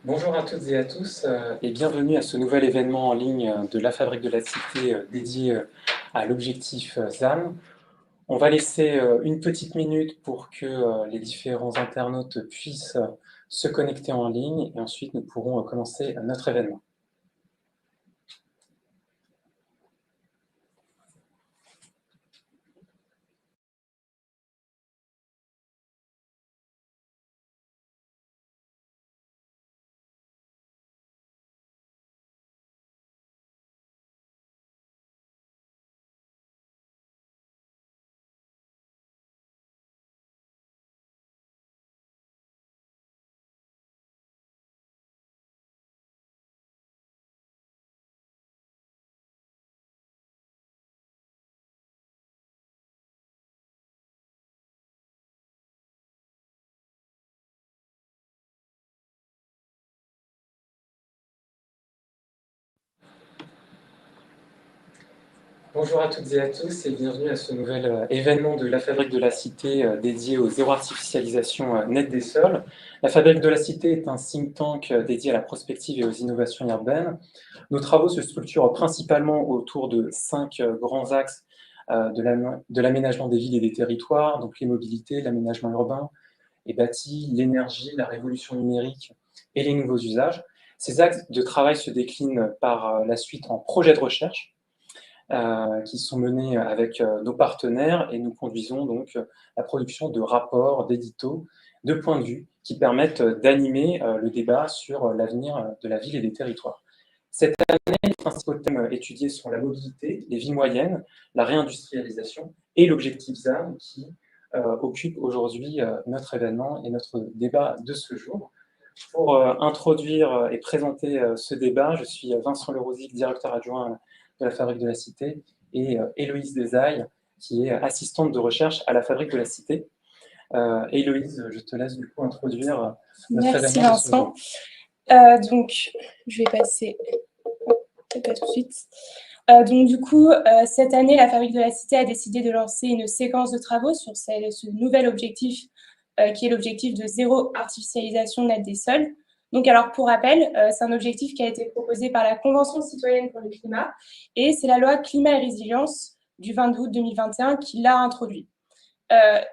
Bonjour à toutes et à tous et bienvenue à ce nouvel événement en ligne de la Fabrique de la Cité dédié à l'objectif ZAN. On va laisser une petite minute pour que les différents internautes puissent se connecter en ligne et ensuite nous pourrons commencer notre événement. Bonjour à toutes et à tous et bienvenue à ce nouvel événement de la Fabrique de la Cité dédié au zéro artificialisation nette des sols. La Fabrique de la Cité est un think tank dédié à la prospective et aux innovations urbaines. Nos travaux se structurent principalement autour de 5 grands axes de l'aménagement des villes et des territoires, donc les mobilités, l'aménagement urbain et bâti, l'énergie, la révolution numérique et les nouveaux usages. Ces axes de travail se déclinent par la suite en projets de recherche qui sont menés avec nos partenaires et nous conduisons donc la production de rapports, d'éditos, de points de vue qui permettent d'animer le débat sur l'avenir de la ville et des territoires. Cette année, les principaux thèmes étudiés sont la mobilité, les villes moyennes, la réindustrialisation et l'objectif ZAN qui occupe aujourd'hui notre événement et notre débat de ce jour. Pour introduire et présenter ce débat, je suis Vincent Lerosic, directeur adjoint de la Fabrique de la Cité, et Héloïse Desailles, qui est assistante de recherche à la Fabrique de la Cité. Héloïse, je te laisse du coup introduire notre Merci événement. Merci Vincent. Donc, je vais passer, peut-être pas tout de suite. Donc du coup, cette année, la Fabrique de la Cité a décidé de lancer une séquence de travaux sur ce nouvel objectif qui est l'objectif de zéro artificialisation nette des sols. Donc alors pour rappel, c'est un objectif qui a été proposé par la Convention citoyenne pour le climat et c'est la loi climat et résilience du 22 août 2021 qui l'a introduit.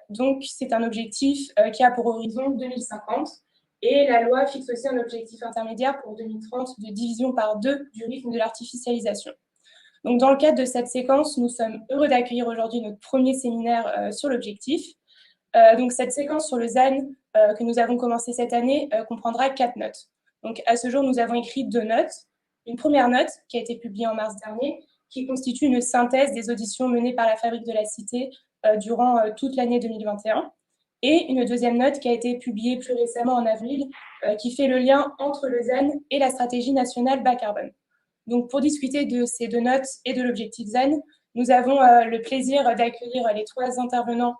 Donc c'est un objectif qui a pour horizon 2050 et la loi fixe aussi un objectif intermédiaire pour 2030 de division par 2 du rythme de l'artificialisation. Donc, dans le cadre de cette séquence, nous sommes heureux d'accueillir aujourd'hui notre premier séminaire sur l'objectif. Donc, cette séquence sur le ZAN que nous avons commencé cette année comprendra 4 notes. Donc, à ce jour, nous avons écrit 2 notes. Une première note qui a été publiée en mars dernier, qui constitue une synthèse des auditions menées par la Fabrique de la Cité durant toute l'année 2021. Et une deuxième note qui a été publiée plus récemment en avril, qui fait le lien entre le ZAN et la stratégie nationale bas carbone. Donc, pour discuter de ces 2 notes et de l'objectif ZAN, nous avons le plaisir d'accueillir les 3 intervenants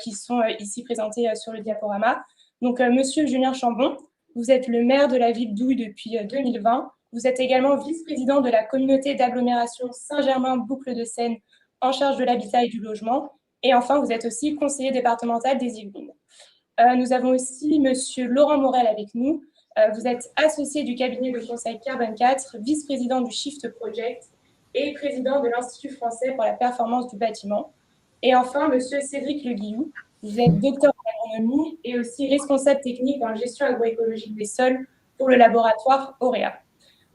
qui sont ici présentés sur le diaporama. Donc, Monsieur Julien Chambon, vous êtes le maire de la ville d'Houille depuis 2020. Vous êtes également vice-président de la communauté d'agglomération Saint-Germain-Boucle de Seine en charge de l'habitat et du logement. Et enfin, vous êtes aussi conseiller départemental des Yvelines. Nous avons aussi Monsieur Laurent Morel avec nous. Vous êtes associé du cabinet de conseil Carbone 4, vice-président du Shift Project et président de l'Institut français pour la performance du bâtiment. Et enfin, Monsieur Cédric Le Guillou, vous êtes docteur en agronomie et aussi responsable technique en gestion agroécologique des sols pour le laboratoire Auréa.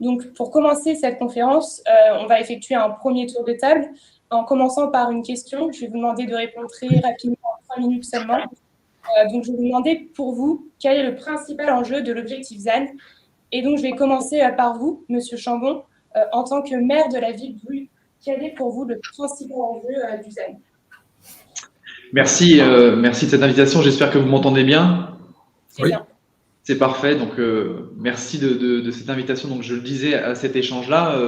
Donc, pour commencer cette conférence, on va effectuer un premier tour de table en commençant par une question. Je vais vous demander de répondre très rapidement en 3 minutes seulement. Donc, je vais vous demander pour vous, quel est le principal enjeu de l'objectif ZAN? Et donc, je vais commencer par vous, Monsieur Chambon, en tant que maire de la ville d'Houille. Quel est pour vous le principal enjeu du ZAN? Merci, merci de cette invitation. J'espère que vous m'entendez bien. Oui. Bien. C'est parfait. Donc, merci de cette invitation. Donc, je le disais à cet échange-là.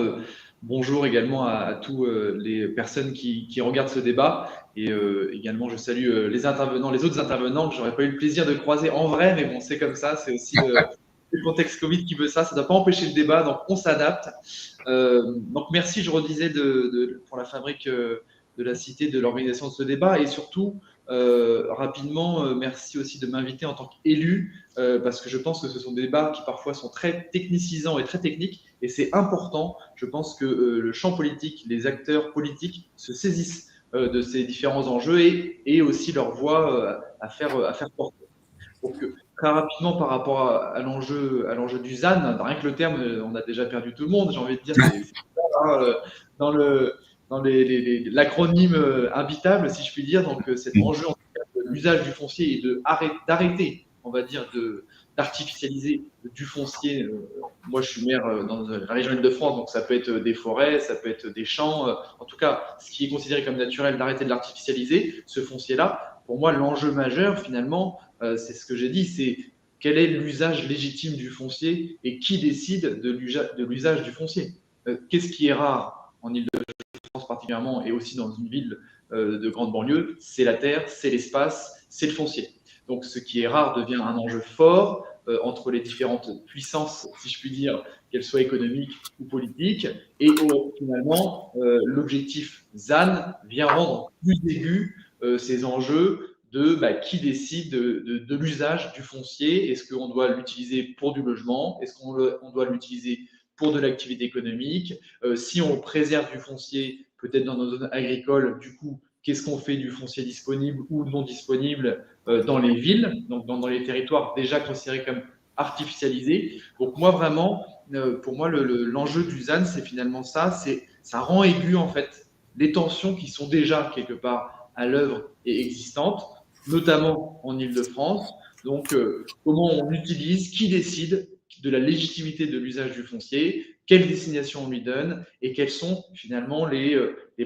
Bonjour également à tous les personnes qui regardent ce débat. Et également, je salue les autres intervenants que j'aurais pas eu le plaisir de croiser en vrai, mais bon, c'est comme ça. C'est aussi le contexte Covid qui veut ça. Ça ne doit pas empêcher le débat, donc on s'adapte. Donc, merci, je redisais, pour la Fabrique de la Cité, de l'organisation de ce débat et surtout Rapidement, merci aussi de m'inviter en tant qu'élu, parce que je pense que ce sont des débats qui parfois sont très technicisants et très techniques, et c'est important. Je pense que le champ politique, les acteurs politiques se saisissent de ces différents enjeux et aussi leur voix à faire porter. Donc, très rapidement, par rapport à l'enjeu du ZAN, rien que le terme, on a déjà perdu tout le monde, j'ai envie de dire, c'est dans l'acronyme habitable, si je puis dire. Donc, cet enjeu en tout cas, de l'usage du foncier et d'arrêter, on va dire, d'artificialiser du foncier. Moi, je suis maire dans la région Île-de-France, donc ça peut être des forêts, ça peut être des champs. En tout cas, ce qui est considéré comme naturel, d'arrêter de l'artificialiser, ce foncier-là. Pour moi, l'enjeu majeur, finalement, c'est ce que j'ai dit, c'est quel est l'usage légitime du foncier et qui décide de l'usage du foncier. Qu'est-ce qui est rare en Île-de-France particulièrement et aussi dans une ville de grande banlieue? C'est la terre, c'est l'espace, c'est le foncier. Donc ce qui est rare devient un enjeu fort entre les différentes puissances, si je puis dire, qu'elles soient économiques ou politiques. Et finalement, l'objectif ZAN vient rendre plus aigu ces enjeux de qui décide de l'usage du foncier. Est-ce qu'on doit l'utiliser pour du logement? Est-ce qu'on doit l'utiliser pour de l'activité économique? Si on préserve du foncier, peut-être dans nos zones agricoles, du coup, qu'est-ce qu'on fait du foncier disponible ou non disponible dans les villes, donc dans les territoires déjà considérés comme artificialisés? Donc moi, vraiment, pour moi, l'enjeu du ZAN, c'est finalement ça, ça rend aigu, en fait, les tensions qui sont déjà, quelque part, à l'œuvre et existantes, notamment en Île-de-France. Donc, comment on utilise, qui décide de la légitimité de l'usage du foncier, quelle destination on lui donne et quelles sont finalement les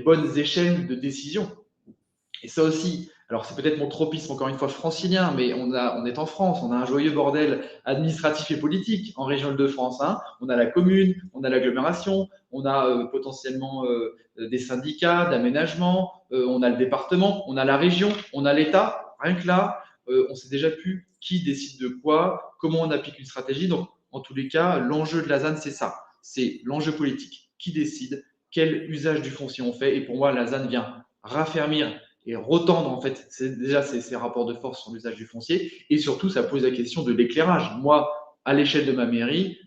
bonnes échelles de décision. Et ça aussi, alors c'est peut-être mon tropisme encore une fois francilien, mais on est en France, on a un joyeux bordel administratif et politique en région Île-de-France. Hein. On a la commune, on a l'agglomération, on a potentiellement des syndicats d'aménagement, on a le département, on a la région, on a l'État. Rien que là, on ne sait déjà plus qui décide de quoi, comment on applique une stratégie. Donc, en tous les cas, l'enjeu de la ZAN, c'est ça. C'est l'enjeu politique. Qui décide, quel usage du foncier on fait. Et pour moi, la ZAN vient raffermir et retendre en fait déjà ces rapports de force sur l'usage du foncier. Et surtout, ça pose la question de l'éclairage. Moi, à l'échelle de ma mairie,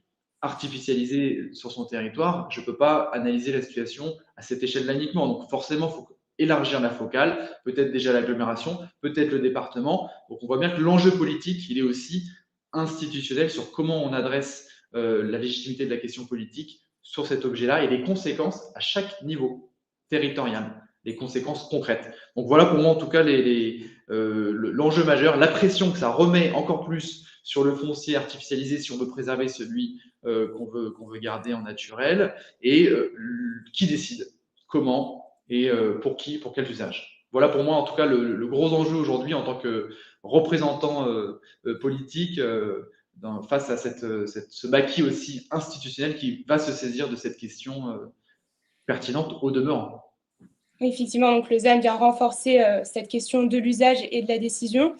artificialisée sur son territoire, je ne peux pas analyser la situation à cette échelle-là uniquement. Donc forcément, il faut élargir la focale, peut-être déjà l'agglomération, peut-être le département. Donc on voit bien que l'enjeu politique, il est aussi institutionnel sur comment on adresse la légitimité de la question politique sur cet objet-là et les conséquences à chaque niveau territorial, les conséquences concrètes. Donc voilà pour moi en tout cas l'enjeu majeur, la pression que ça remet encore plus sur le foncier artificialisé si on veut préserver celui qu'on veut garder en naturel et qui décide, comment et pour qui, pour quels usages. Voilà pour moi en tout cas le gros enjeu aujourd'hui en tant que représentant politique face à ce maquis aussi institutionnel qui va se saisir de cette question pertinente au demeurant. Oui, effectivement, donc le ZAN vient renforcer cette question de l'usage et de la décision.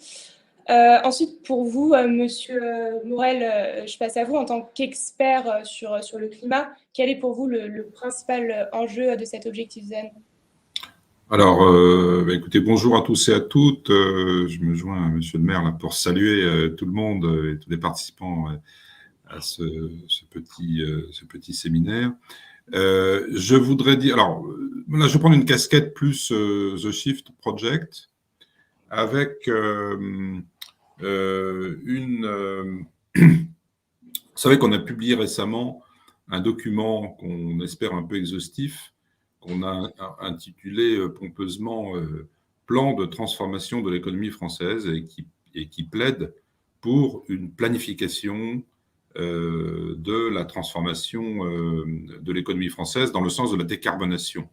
Ensuite, pour vous, Monsieur Morel, je passe à vous en tant qu'expert sur le climat. Quel est pour vous le principal enjeu de cet objectif ZAN? Alors, écoutez, bonjour à tous et à toutes. Je me joins à Monsieur le maire là, pour saluer tout le monde et tous les participants à ce petit séminaire. Je voudrais dire, alors là, je vais prendre une casquette plus The Shift Project avec vous savez qu'on a publié récemment un document qu'on espère un peu exhaustif, qu'on a intitulé pompeusement Plan de transformation de l'économie française et qui plaide pour une planification de la transformation de l'économie française dans le sens de la décarbonation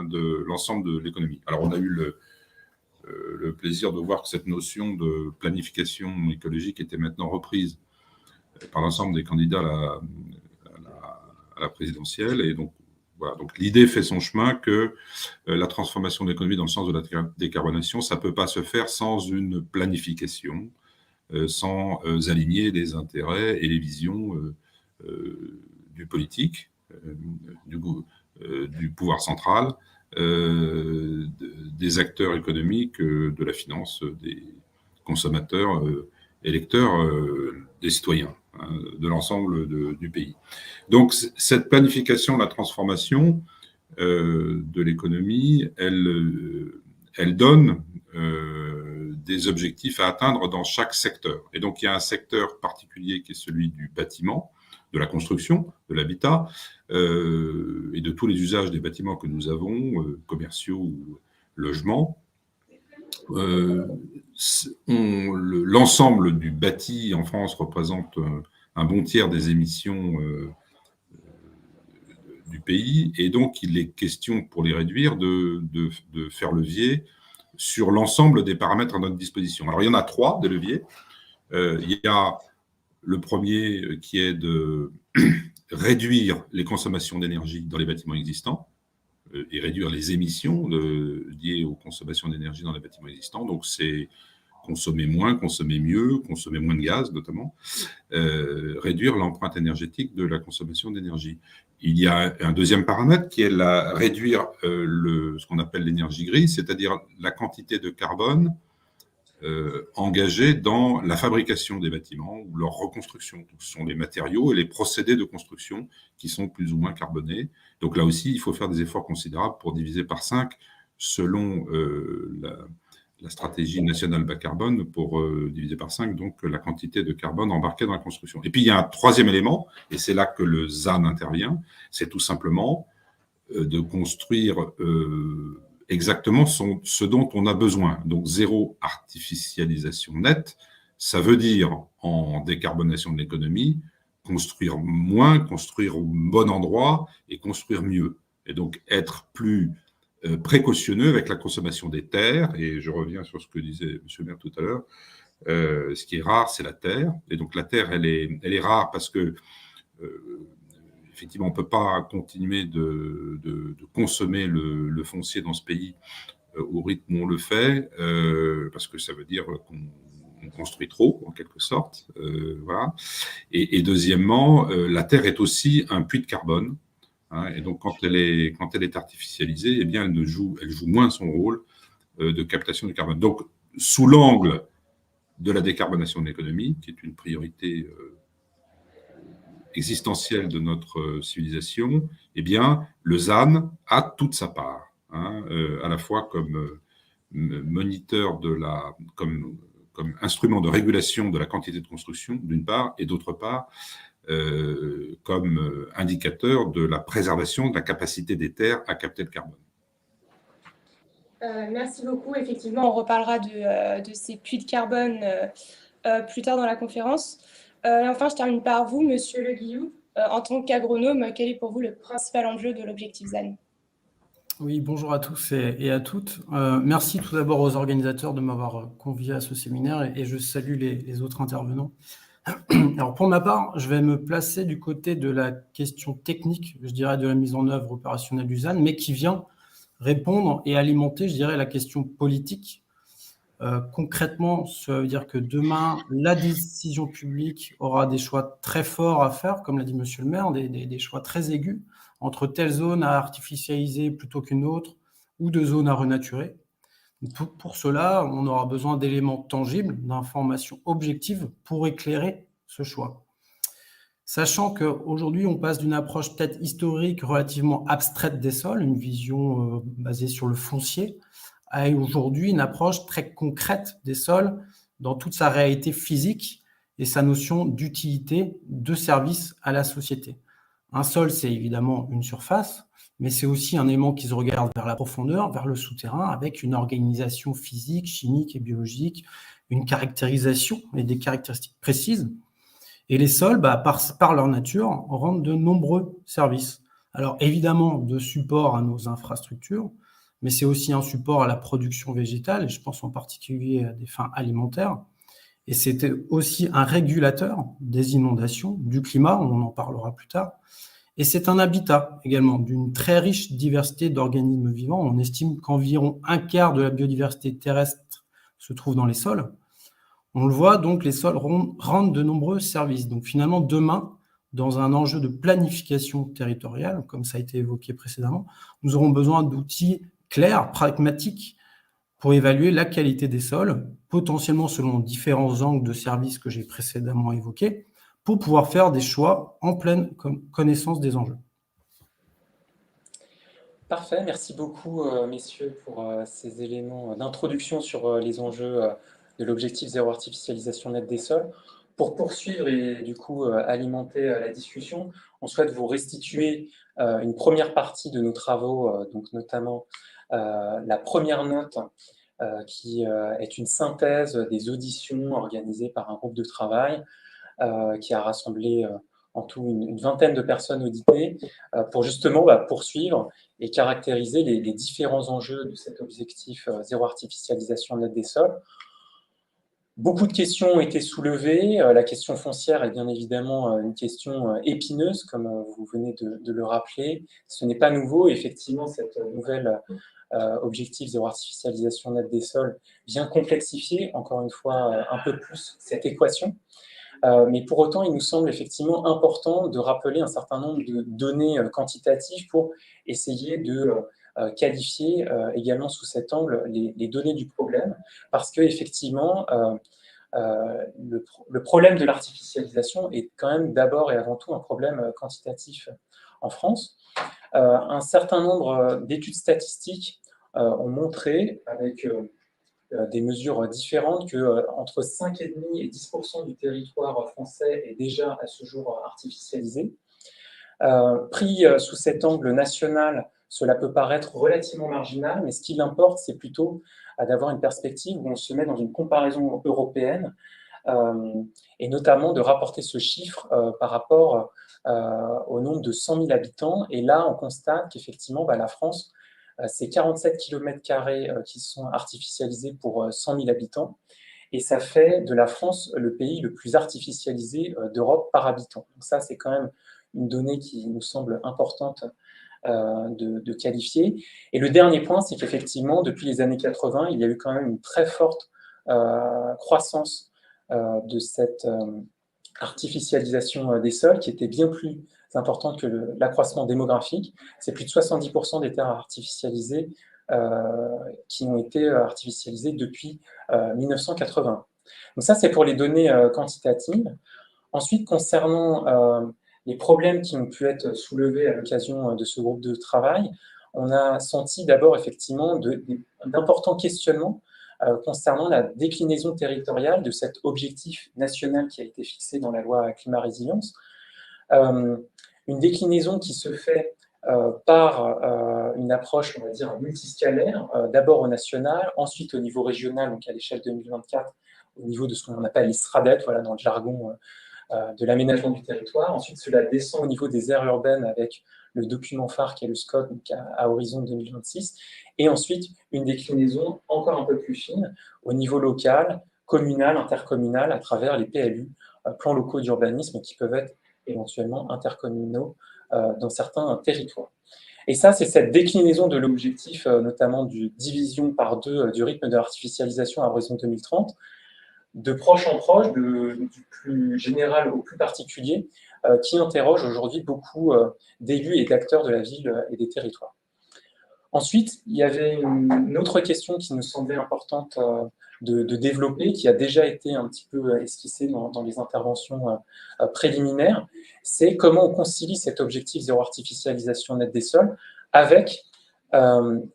de l'ensemble de l'économie. Alors, on a eu le plaisir de voir que cette notion de planification écologique était maintenant reprise par l'ensemble des candidats à la présidentielle. Et donc, voilà, donc l'idée fait son chemin que la transformation de l'économie dans le sens de la décarbonation, ça ne peut pas se faire sans une planification, sans aligner les intérêts et les visions du politique, du pouvoir central, des des acteurs économiques, de la finance, des consommateurs, électeurs, des citoyens, hein, de l'ensemble du pays. Donc, cette planification, la transformation de l'économie, elle donne des objectifs à atteindre dans chaque secteur. Et donc, il y a un secteur particulier qui est celui du bâtiment, de la construction, de l'habitat, et de tous les usages des bâtiments que nous avons, commerciaux ou logements. L'ensemble du bâti en France représente un bon tiers des émissions du pays, et donc il est question, pour les réduire, de faire levier sur l'ensemble des paramètres à notre disposition. Alors, il y en a 3 des leviers. Il y a le premier qui est de réduire les consommations d'énergie dans les bâtiments existants et réduire les émissions liées aux consommations d'énergie dans les bâtiments existants. Donc, c'est consommer moins, consommer mieux, consommer moins de gaz notamment, réduire l'empreinte énergétique de la consommation d'énergie. Il y a un deuxième paramètre qui est réduire ce qu'on appelle l'énergie grise, c'est-à-dire la quantité de carbone engagée dans la fabrication des bâtiments ou leur reconstruction. Donc, ce sont les matériaux et les procédés de construction qui sont plus ou moins carbonés. Donc là aussi, il faut faire des efforts considérables pour diviser par 5 selon la stratégie nationale bas carbone, pour diviser par 5 donc la quantité de carbone embarquée dans la construction. Et puis il y a un troisième élément, et c'est là que le ZAN intervient, c'est tout simplement de construire exactement ce dont on a besoin. Donc zéro artificialisation nette, ça veut dire en décarbonation de l'économie, construire moins, construire au bon endroit et construire mieux. Et donc être plus précautionneux avec la consommation des terres, et je reviens sur ce que disait M. le maire tout à l'heure, ce qui est rare, c'est la terre, et donc la terre, elle est rare parce que, effectivement, on ne peut pas continuer de consommer le foncier dans ce pays au rythme où on le fait, parce que ça veut dire qu'on construit trop, en quelque sorte, voilà. Et deuxièmement, la terre est aussi un puits de carbone. Et donc, quand elle est artificialisée, eh bien, elle joue moins son rôle de captation du carbone. Donc, sous l'angle de la décarbonation de l'économie, qui est une priorité existentielle de notre civilisation, eh bien, le ZAN a toute sa part, à la fois comme moniteur comme instrument de régulation de la quantité de construction, d'une part, et d'autre part, comme indicateur de la préservation de la capacité des terres à capter le carbone. Merci beaucoup. Effectivement, on reparlera de ces puits de carbone plus tard dans la conférence. Et enfin, je termine par vous, Monsieur Le Guillou. En tant qu'agronome, quel est pour vous le principal enjeu de l'objectif ZAN ? Oui, bonjour à tous et à toutes. Merci tout d'abord aux organisateurs de m'avoir convié à ce séminaire et je salue les autres intervenants. Alors pour ma part, je vais me placer du côté de la question technique, je dirais, de la mise en œuvre opérationnelle du ZAN, mais qui vient répondre et alimenter, je dirais, la question politique. Concrètement, ça veut dire que demain, la décision publique aura des choix très forts à faire, comme l'a dit Monsieur le maire, des choix très aigus, entre telle zone à artificialiser plutôt qu'une autre, ou de zones à renaturer. Pour cela, on aura besoin d'éléments tangibles, d'informations objectives pour éclairer ce choix. Sachant qu'aujourd'hui, on passe d'une approche peut-être historique relativement abstraite des sols, une vision basée sur le foncier, à aujourd'hui une approche très concrète des sols dans toute sa réalité physique et sa notion d'utilité, de service à la société. Un sol, c'est évidemment une surface, mais c'est aussi un élément qui se regarde vers la profondeur, vers le souterrain, avec une organisation physique, chimique et biologique, une caractérisation et des caractéristiques précises. Et les sols, par leur nature, rendent de nombreux services. Alors évidemment, de support à nos infrastructures, mais c'est aussi un support à la production végétale, et je pense en particulier à des fins alimentaires. Et c'était aussi un régulateur des inondations, du climat, on en parlera plus tard. Et c'est un habitat également d'une très riche diversité d'organismes vivants. On estime qu'environ un quart de la biodiversité terrestre se trouve dans les sols. On le voit, donc les sols rendent de nombreux services. Donc finalement, demain, dans un enjeu de planification territoriale, comme ça a été évoqué précédemment, nous aurons besoin d'outils clairs, pragmatiques, pour évaluer la qualité des sols, potentiellement selon différents angles de service que j'ai précédemment évoqués, pour pouvoir faire des choix en pleine connaissance des enjeux. Parfait, merci beaucoup messieurs pour ces éléments d'introduction sur les enjeux de l'objectif zéro artificialisation nette des sols. Pour poursuivre et du coup alimenter la discussion, on souhaite vous restituer une première partie de nos travaux, donc notamment la première note qui est une synthèse des auditions organisées par un groupe de travail qui a rassemblé en tout une vingtaine de personnes auditées pour justement poursuivre et caractériser les différents enjeux de cet objectif zéro artificialisation nette des sols. Beaucoup de questions ont été soulevées. La question foncière est bien évidemment une question épineuse, comme vous venez de le rappeler. Ce n'est pas nouveau. Effectivement, cette nouvelle objectif zéro artificialisation nette des sols vient complexifier, encore une fois, un peu plus cette équation. Mais pour autant, il nous semble effectivement important de rappeler un certain nombre de données quantitatives pour essayer de qualifier également sous cet angle les données du problème, parce qu'effectivement, le problème de l'artificialisation est quand même d'abord et avant tout un problème quantitatif en France. Un certain nombre d'études statistiques ont montré, avec des mesures différentes, qu'entre 5,5 et 10% du territoire français est déjà à ce jour artificialisé. Pris sous cet angle national, cela peut paraître relativement marginal, mais ce qui importe, c'est plutôt d'avoir une perspective où on se met dans une comparaison européenne et notamment de rapporter ce chiffre par rapport au nombre de 100 000 habitants. Et là, on constate qu'effectivement, la France, c'est 47 km² qui sont artificialisés pour 100 000 habitants. Et ça fait de la France le pays le plus artificialisé d'Europe par habitant. Donc ça, c'est quand même une donnée qui nous semble importante de qualifier. Et le dernier point, c'est qu'effectivement, depuis les années 80, il y a eu quand même une très forte croissance de cette artificialisation des sols qui était bien plus importante que l'accroissement démographique. C'est plus de 70% des terres artificialisées qui ont été artificialisées depuis 1980. Donc ça, c'est pour les données quantitatives. Ensuite, concernant les problèmes qui ont pu être soulevés à l'occasion de ce groupe de travail, on a senti d'abord effectivement d'importants questionnements concernant la déclinaison territoriale de cet objectif national qui a été fixé dans la loi Climat Résilience. Une déclinaison qui se fait par une approche, on va dire, multiscalaire, d'abord au national, ensuite au niveau régional, donc à l'échelle 2024, au niveau de ce qu'on appelle les SRADET, voilà, dans le jargon de l'aménagement du territoire. Ensuite, cela descend au niveau des aires urbaines avec le document phare qui est le SCOT, donc à horizon 2026. Et ensuite, une déclinaison encore un peu plus fine au niveau local, communal, intercommunal, à travers les PLU, plans locaux d'urbanisme, qui peuvent être éventuellement intercommunaux dans certains territoires. Et ça, c'est cette déclinaison de l'objectif, notamment du division par 2 du rythme de l'artificialisation à horizon 2030, de proche en proche, du plus général au plus particulier, qui interroge aujourd'hui beaucoup d'élus et d'acteurs de la ville et des territoires. Ensuite, il y avait une autre question qui nous semblait importante de développer, qui a déjà été un petit peu esquissée dans les interventions préliminaires, c'est comment on concilie cet objectif zéro artificialisation nette des sols avec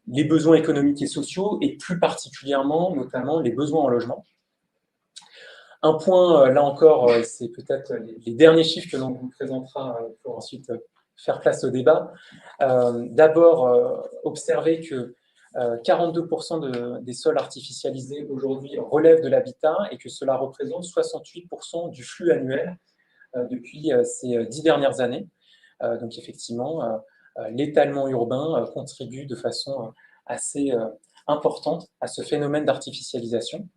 les besoins économiques et sociaux, et plus particulièrement, notamment, les besoins en logement. Un point, là encore, c'est peut-être les derniers chiffres que l'on vous présentera pour ensuite faire place au débat. D'abord, observer que 42% des sols artificialisés aujourd'hui relèvent de l'habitat et que cela représente 68% du flux annuel depuis ces 10 dernières années. Donc effectivement, l'étalement urbain contribue de façon assez importante à ce phénomène d'artificialisation.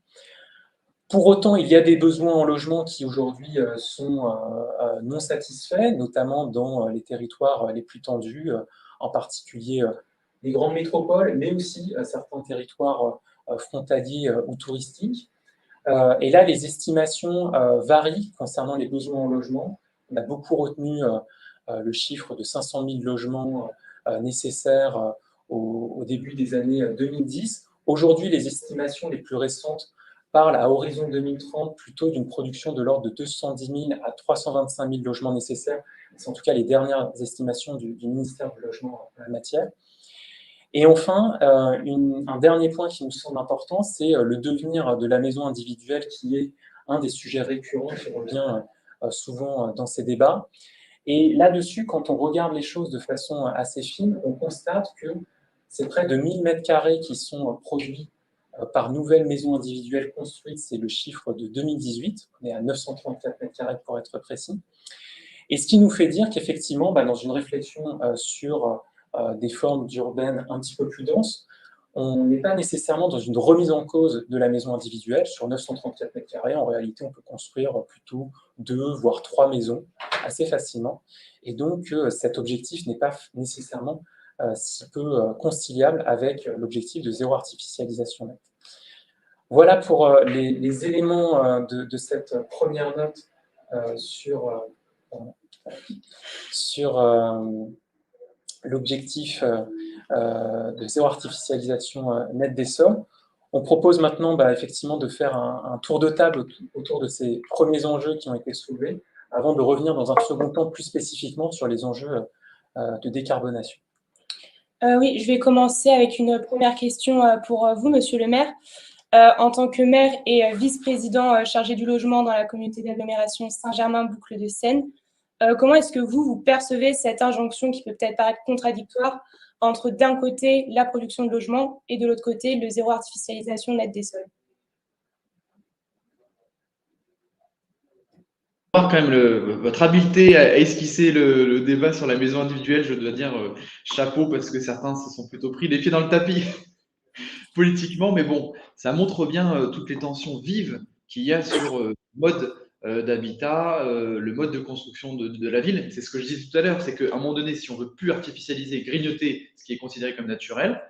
Pour autant, il y a des besoins en logement qui aujourd'hui sont non satisfaits, notamment dans les territoires les plus tendus, en particulier les grandes métropoles, mais aussi certains territoires frontaliers ou touristiques. Et là, les estimations varient concernant les besoins en logement. On a beaucoup retenu le chiffre de 500 000 logements nécessaires au début des années 2010. Aujourd'hui, les estimations les plus récentes parlent à horizon 2030 plutôt d'une production de l'ordre de 210 000 à 325 000 logements nécessaires. C'est en tout cas les dernières estimations du ministère du Logement en la matière. Et enfin, un dernier point qui nous semble important, c'est le devenir de la maison individuelle, qui est un des sujets récurrents qui revient souvent dans ces débats. Et là-dessus, quand on regarde les choses de façon assez fine, on constate que c'est près de 1000 m² qui sont produits par nouvelles maisons individuelles construites. C'est le chiffre de 2018. On est à 934 m² pour être précis. Et ce qui nous fait dire qu'effectivement, dans une réflexion sur des formes urbaines un petit peu plus denses, on n'est pas nécessairement dans une remise en cause de la maison individuelle. Sur 934 m², en réalité, on peut construire plutôt 2, voire 3 maisons assez facilement. Et donc, cet objectif n'est pas nécessairement si peu conciliable avec l'objectif de zéro artificialisation nette. Voilà pour les éléments de cette première note sur l'objectif de zéro artificialisation nette des sols. On propose maintenant effectivement de faire un tour de table autour de ces premiers enjeux qui ont été soulevés, avant de revenir dans un second temps plus spécifiquement sur les enjeux de décarbonation. Oui, je vais commencer avec une première question pour vous, Monsieur le maire. En tant que maire et vice-président chargé du logement dans la communauté d'agglomération Saint-Germain-Boucles de Seine, comment est-ce que vous percevez cette injonction qui peut peut-être paraître contradictoire entre d'un côté la production de logements et de l'autre côté le zéro artificialisation nette des sols? Quand même votre habileté à esquisser le débat sur la maison individuelle, je dois dire chapeau, parce que certains se sont plutôt pris les pieds dans le tapis politiquement, mais bon, ça montre bien toutes les tensions vives qu'il y a sur le mode d'habitat, le mode de construction de la ville. C'est ce que je disais tout à l'heure, c'est qu'à un moment donné, si on veut plus artificialiser, grignoter ce qui est considéré comme naturel,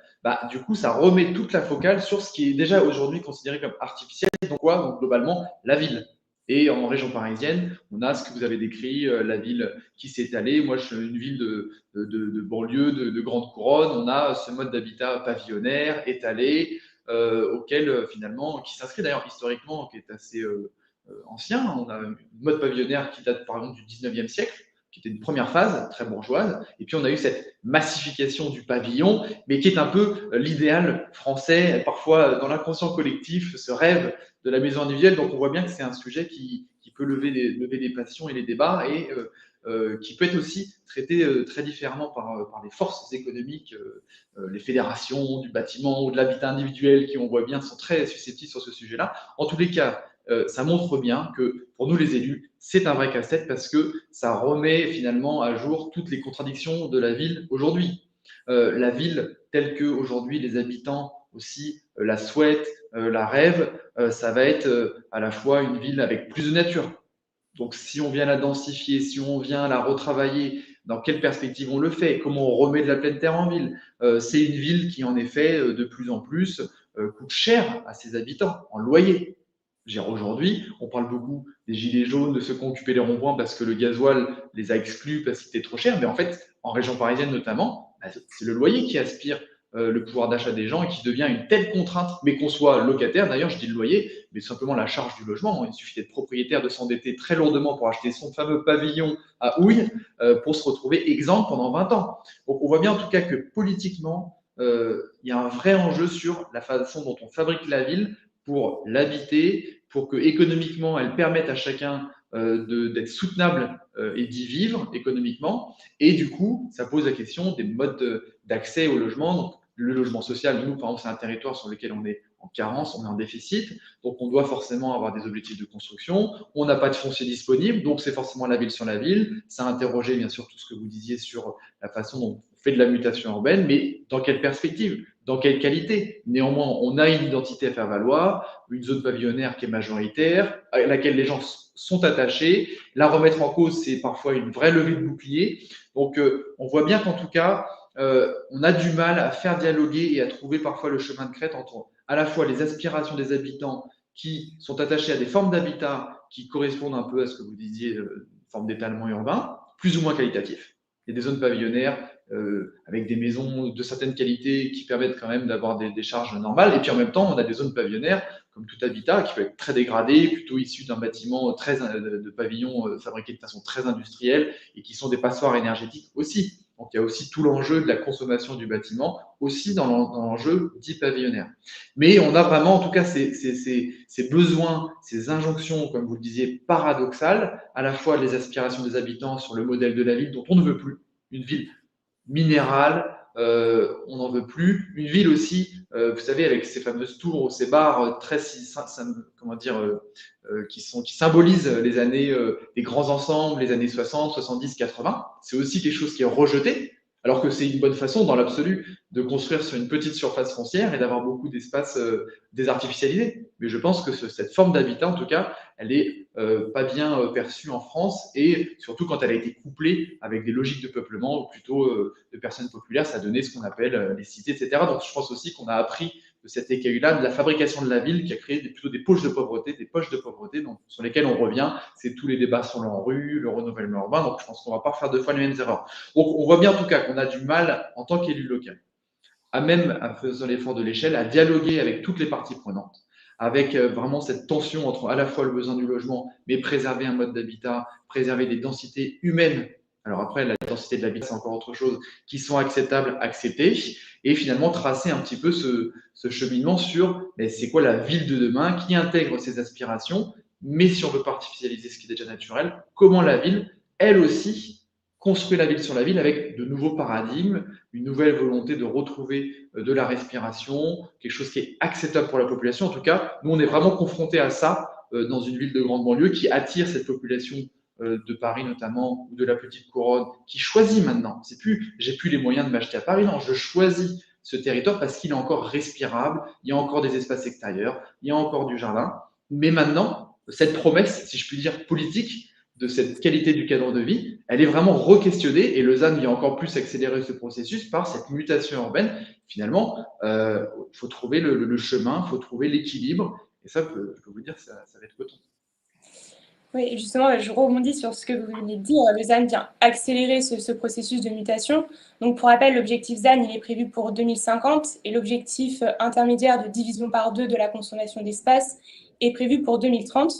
du coup, ça remet toute la focale sur ce qui est déjà aujourd'hui considéré comme artificiel, donc quoi? Donc globalement, la ville. Et en région parisienne, on a ce que vous avez décrit, la ville qui s'est étalée. Moi, je suis une ville de banlieue, de grande couronne. On a ce mode d'habitat pavillonnaire, étalé, auquel finalement, qui s'inscrit d'ailleurs historiquement, qui est assez ancien. On a un mode pavillonnaire qui date par exemple du 19e siècle, qui était une première phase très bourgeoise. Et puis on a eu cette massification du pavillon, mais qui est un peu l'idéal français, parfois dans l'inconscient collectif, ce rêve de la maison individuelle. Donc on voit bien que c'est un sujet qui peut lever les passions et les débats, et qui peut être aussi traité très différemment par les forces économiques, les fédérations du bâtiment ou de l'habitat individuel, qui on voit bien sont très susceptibles sur ce sujet-là. En tous les cas, ça montre bien que pour nous les élus, c'est un vrai casse-tête, parce que ça remet finalement à jour toutes les contradictions de la ville aujourd'hui. La ville telle que aujourd'hui les habitants aussi la souhaitent, la rêvent, ça va être à la fois une ville avec plus de nature. Donc si on vient la densifier, si on vient la retravailler, dans quelle perspective on le fait, comment on remet de la pleine terre en ville, c'est une ville qui en effet de plus en plus coûte cher à ses habitants en loyer. Aujourd'hui, on parle beaucoup des gilets jaunes, de ceux qui ont occupé les ronds-points parce que le gasoil les a exclus parce qu'il était trop cher. Mais en fait, en région parisienne notamment, c'est le loyer qui aspire le pouvoir d'achat des gens et qui devient une telle contrainte, mais qu'on soit locataire, d'ailleurs, je dis le loyer, mais simplement la charge du logement. Il suffit d'être propriétaire, de s'endetter très lourdement pour acheter son fameux pavillon à Houille pour se retrouver exempt pendant 20 ans. Donc on voit bien en tout cas que politiquement, il y a un vrai enjeu sur la façon dont on fabrique la ville pour l'habiter, pour que économiquement elle permette à chacun d'être soutenable et d'y vivre économiquement. Et du coup, ça pose la question des modes d'accès au logement. Donc, le logement social, nous, par exemple, c'est un territoire sur lequel on est en carence, on est en déficit, donc on doit forcément avoir des objectifs de construction. On n'a pas de foncier disponible, donc c'est forcément la ville sur la ville. Ça a interrogé, bien sûr, tout ce que vous disiez sur la façon dont on fait de la mutation urbaine, mais dans quelle perspective, dans quelle qualité? Néanmoins, on a une identité à faire valoir, une zone pavillonnaire qui est majoritaire, à laquelle les gens sont attachés. La remettre en cause, c'est parfois une vraie levée de bouclier. Donc, on voit bien qu'en tout cas, on a du mal à faire dialoguer et à trouver parfois le chemin de crête entre à la fois les aspirations des habitants qui sont attachés à des formes d'habitat qui correspondent un peu à ce que vous disiez, une forme d'étalement urbain, plus ou moins qualitatif, Il y a des zones pavillonnaires avec des maisons de certaines qualités qui permettent quand même d'avoir des charges normales. Et puis en même temps, on a des zones pavillonnaires, comme tout habitat, qui peut être très dégradé, plutôt issu d'un bâtiment de pavillons fabriqués de façon très industrielle et qui sont des passoires énergétiques aussi. Donc il y a aussi tout l'enjeu de la consommation du bâtiment, aussi dans l'enjeu dit pavillonnaire. Mais on a vraiment, en tout cas, ces besoins, ces injonctions, comme vous le disiez, paradoxales, à la fois les aspirations des habitants sur le modèle de la ville dont on ne veut plus, une ville minérale, on n'en veut plus. Une ville aussi, vous savez, avec ces fameuses tours ou ces bars très, comment dire, qui symbolisent les années, les grands ensembles, les années 60, 70, 80. C'est aussi quelque chose qui est rejeté, alors que c'est une bonne façon, dans l'absolu, de construire sur une petite surface foncière et d'avoir beaucoup d'espaces désartificialisés. Mais je pense que cette forme d'habitat, en tout cas, elle est pas bien perçue en France, et surtout quand elle a été couplée avec des logiques de peuplement, ou plutôt de personnes populaires, ça a donné ce qu'on appelle les cités, etc. Donc je pense aussi qu'on a appris de cet écueil-là, de la fabrication de la ville, qui a créé plutôt des poches de pauvreté, donc, sur lesquelles on revient. C'est tous les débats sur l'ANRU, le renouvellement urbain. Donc je pense qu'on ne va pas faire deux fois les mêmes erreurs. Donc on voit bien en tout cas qu'on a du mal, en tant qu'élu local, en faisant l'effort de l'échelle, à dialoguer avec toutes les parties prenantes, avec vraiment cette tension entre à la fois le besoin du logement, mais préserver un mode d'habitat, préserver des densités humaines. Alors après, la densité de l'habitat, c'est encore autre chose, qui sont acceptables, acceptées, et finalement tracer un petit peu ce cheminement sur c'est quoi la ville de demain qui intègre ces aspirations, mais si on veut pas artificialiser ce qui est déjà naturel, comment la ville, elle aussi, construit la ville sur la ville avec de nouveaux paradigmes, une nouvelle volonté de retrouver de la respiration, quelque chose qui est acceptable pour la population. En tout cas, nous, on est vraiment confrontés à ça dans une ville de grande banlieue qui attire cette population de Paris notamment, ou de la petite couronne, qui choisit maintenant. C'est plus, j'ai plus les moyens de m'acheter à Paris, non, je choisis ce territoire parce qu'il est encore respirable, il y a encore des espaces extérieurs, il y a encore du jardin. Mais maintenant, cette promesse, si je puis dire, politique, de cette qualité du cadre de vie, elle est vraiment re-questionnée, et Lausanne vient encore plus accélérer ce processus par cette mutation urbaine. Finalement, il faut trouver le chemin, il faut trouver l'équilibre, et ça, je peux vous dire, ça va être coton. Oui, justement, je rebondis sur ce que vous venez de dire. Le ZAN vient accélérer ce processus de mutation. Donc, pour rappel, l'objectif ZAN, il est prévu pour 2050, et l'objectif intermédiaire de division par 2 de la consommation d'espace est prévu pour 2030.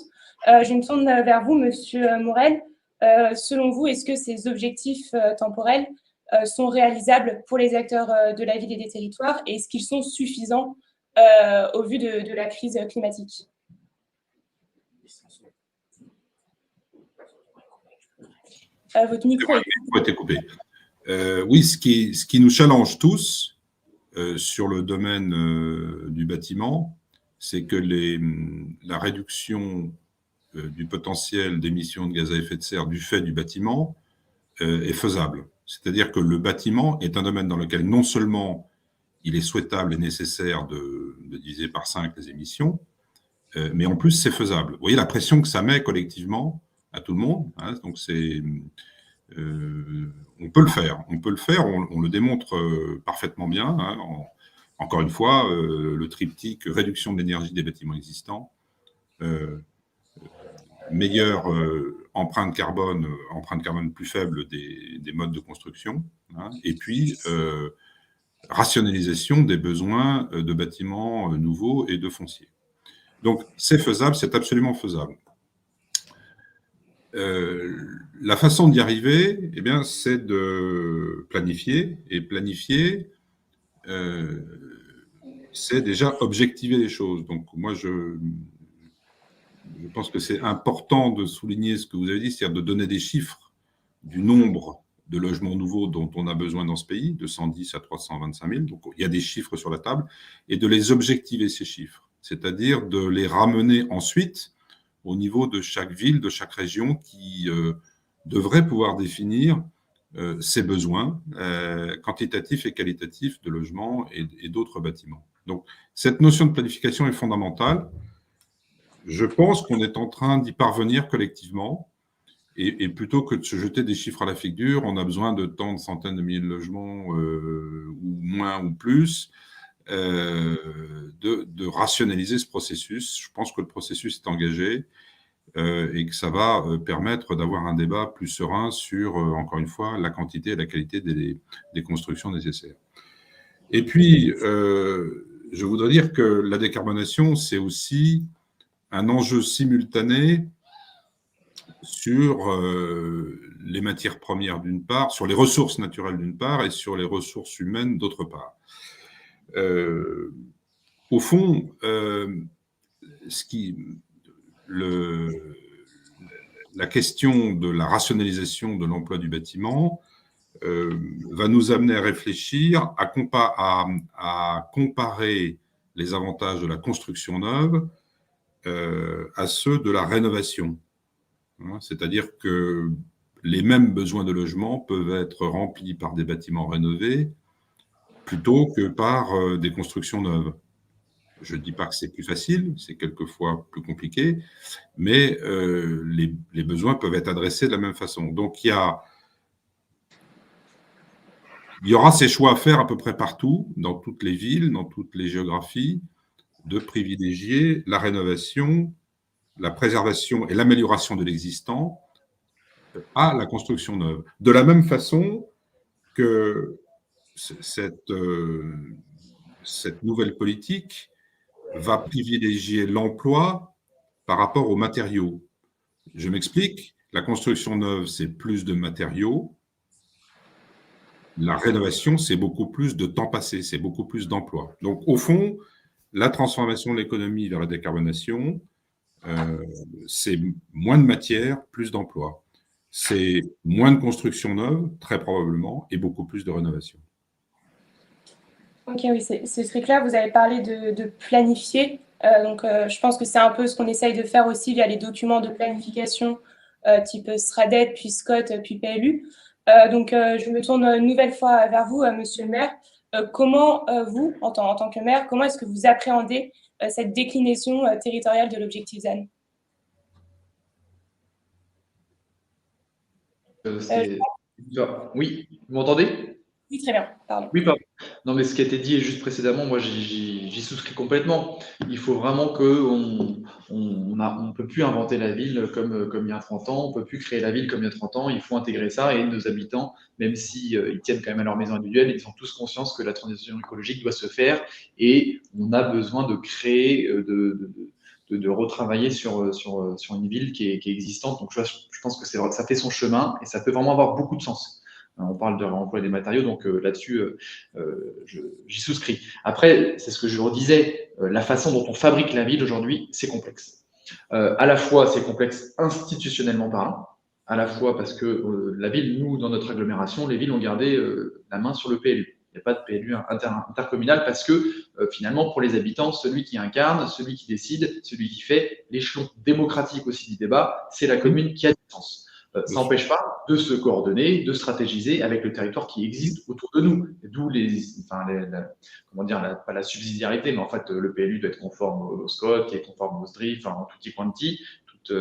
Je me tourne vers vous, Monsieur Morel. Selon vous, est-ce que ces objectifs temporels sont réalisables pour les acteurs de la ville et des territoires, et est-ce qu'ils sont suffisants au vu de la crise climatique ? Votre micro a été coupé. Oui, ce qui nous challenge tous sur le domaine du bâtiment, c'est que la réduction du potentiel d'émissions de gaz à effet de serre du fait du bâtiment est faisable. C'est-à-dire que le bâtiment est un domaine dans lequel non seulement il est souhaitable et nécessaire de diviser par 5 les émissions, mais en plus c'est faisable. Vous voyez la pression que ça met collectivement à tout le monde, hein, donc on peut le faire, on le démontre parfaitement bien. Hein, encore une fois, le triptyque réduction de l'énergie des bâtiments existants, meilleure empreinte carbone plus faible des modes de construction, hein, et puis rationalisation des besoins de bâtiments nouveaux et de foncier. Donc c'est faisable, c'est absolument faisable. La façon d'y arriver, eh bien, c'est de planifier. Et planifier, c'est déjà objectiver les choses. Donc, moi, je pense que c'est important de souligner ce que vous avez dit, c'est-à-dire de donner des chiffres du nombre de logements nouveaux dont on a besoin dans ce pays, de 110 à 325 000. Donc, il y a des chiffres sur la table, et de les objectiver, ces chiffres. C'est-à-dire de les ramener ensuite au niveau de chaque ville, de chaque région, qui devrait pouvoir définir ses besoins quantitatifs et qualitatifs de logements et d'autres bâtiments. Donc, cette notion de planification est fondamentale. Je pense qu'on est en train d'y parvenir collectivement, et plutôt que de se jeter des chiffres à la figure, on a besoin de tant de centaines de milliers de logements, ou moins ou plus, de rationaliser ce processus. Je pense que le processus est engagé. et que ça va permettre d'avoir un débat plus serein sur, encore une fois, la quantité et la qualité des constructions nécessaires. Et puis, je voudrais dire que la décarbonation, c'est aussi un enjeu simultané sur les matières premières d'une part, sur les ressources naturelles d'une part, et sur les ressources humaines d'autre part. Au fond, la question de la rationalisation de l'emploi du bâtiment va nous amener à réfléchir, à comparer les avantages de la construction neuve à ceux de la rénovation. C'est-à-dire que les mêmes besoins de logement peuvent être remplis par des bâtiments rénovés plutôt que par des constructions neuves. Je ne dis pas que c'est plus facile, c'est quelquefois plus compliqué, mais les besoins peuvent être adressés de la même façon. Donc, il y aura ces choix à faire à peu près partout, dans toutes les villes, dans toutes les géographies, de privilégier la rénovation, la préservation et l'amélioration de l'existant à la construction neuve. De la même façon que cette nouvelle politique va privilégier l'emploi par rapport aux matériaux. Je m'explique, la construction neuve, c'est plus de matériaux. La rénovation, c'est beaucoup plus de temps passé, c'est beaucoup plus d'emplois. Donc, au fond, la transformation de l'économie vers la décarbonation, c'est moins de matière, plus d'emplois. C'est moins de construction neuve, très probablement, et beaucoup plus de rénovation. Ok, oui, c'est très clair. Vous avez parlé de planifier. Donc, je pense que c'est un peu ce qu'on essaye de faire aussi via les documents de planification type SRADET, puis SCOT, puis PLU. Donc, je me tourne une nouvelle fois vers vous, monsieur le maire. Comment, vous, en tant que maire, comment est-ce que vous appréhendez cette déclinaison territoriale de l'objectif ZAN? Oui, vous m'entendez? Oui, très bien, pardon. Oui, pardon. Non, mais ce qui a été dit juste précédemment, moi, j'y souscris complètement. Il faut vraiment qu'on ne peut plus inventer la ville comme il y a 30 ans, on ne peut plus créer la ville comme il y a 30 ans, il faut intégrer ça et nos habitants, même si ils tiennent quand même à leur maison individuelle, ils ont tous conscience que la transition écologique doit se faire et on a besoin de créer, de retravailler sur une ville qui est existante. Donc, je pense que ça fait son chemin et ça peut vraiment avoir beaucoup de sens. On parle de réemploi des matériaux, donc là-dessus, j'y souscris. Après, c'est ce que je redisais, la façon dont on fabrique la ville aujourd'hui, c'est complexe. À la fois, c'est complexe institutionnellement parlant, à la fois parce que la ville, nous, dans notre agglomération, les villes ont gardé la main sur le PLU. Il n'y a pas de PLU intercommunal parce que finalement, pour les habitants, celui qui incarne, celui qui décide, celui qui fait l'échelon démocratique aussi du débat, c'est la commune qui a du sens. Ça n'empêche pas de se coordonner, de stratégiser avec le territoire qui existe autour de nous. D'où pas la subsidiarité, mais en fait, le PLU doit être conforme au SCOT, qui est conforme au SDRIF, en tutti quanti, toute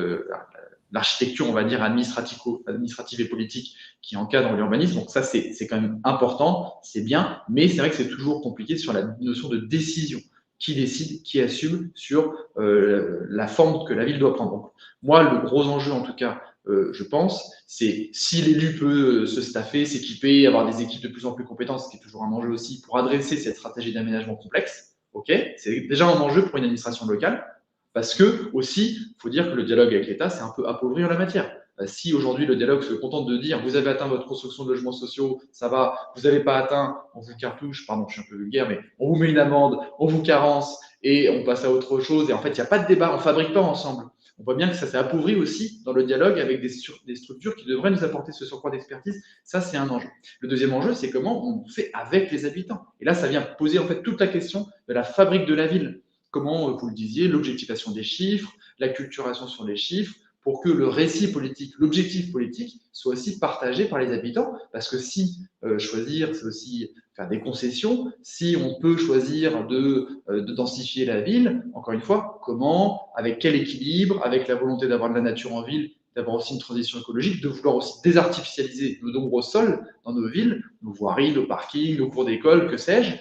l'architecture, on va dire, administrative et politique qui encadre l'urbanisme. Donc ça, c'est quand même important, c'est bien, mais c'est vrai que c'est toujours compliqué sur la notion de décision. Qui décide, qui assume sur la forme que la ville doit prendre. Donc, moi, le gros enjeu, en tout cas, je pense, c'est si l'élu peut se staffer, s'équiper, avoir des équipes de plus en plus compétentes, ce qui est toujours un enjeu aussi pour adresser cette stratégie d'aménagement complexe. Ok, c'est déjà un enjeu pour une administration locale, parce que aussi, il faut dire que le dialogue avec l'État, c'est un peu appauvrir la matière. Si aujourd'hui le dialogue se contente de dire vous avez atteint votre construction de logements sociaux, ça va, vous n'avez pas atteint, on vous cartouche, pardon, je suis un peu vulgaire, mais on vous met une amende, on vous carence et on passe à autre chose. Et en fait, il n'y a pas de débat, on ne fabrique pas ensemble. On voit bien que ça s'est appauvri aussi dans le dialogue avec des structures qui devraient nous apporter ce surcroît d'expertise. Ça, c'est un enjeu. Le deuxième enjeu, c'est comment on fait avec les habitants. Et là, ça vient poser en fait toute la question de la fabrique de la ville. Comment, vous le disiez, l'objectivation des chiffres, l'acculturation sur les chiffres, pour que le récit politique, l'objectif politique, soit aussi partagé par les habitants. Parce que si choisir, c'est aussi faire des concessions. Si on peut choisir de densifier la ville, encore une fois, comment, avec quel équilibre, avec la volonté d'avoir de la nature en ville, d'avoir aussi une transition écologique, de vouloir aussi désartificialiser nos nombreux sols dans nos villes, nos voiries, nos parkings, nos cours d'école, que sais-je.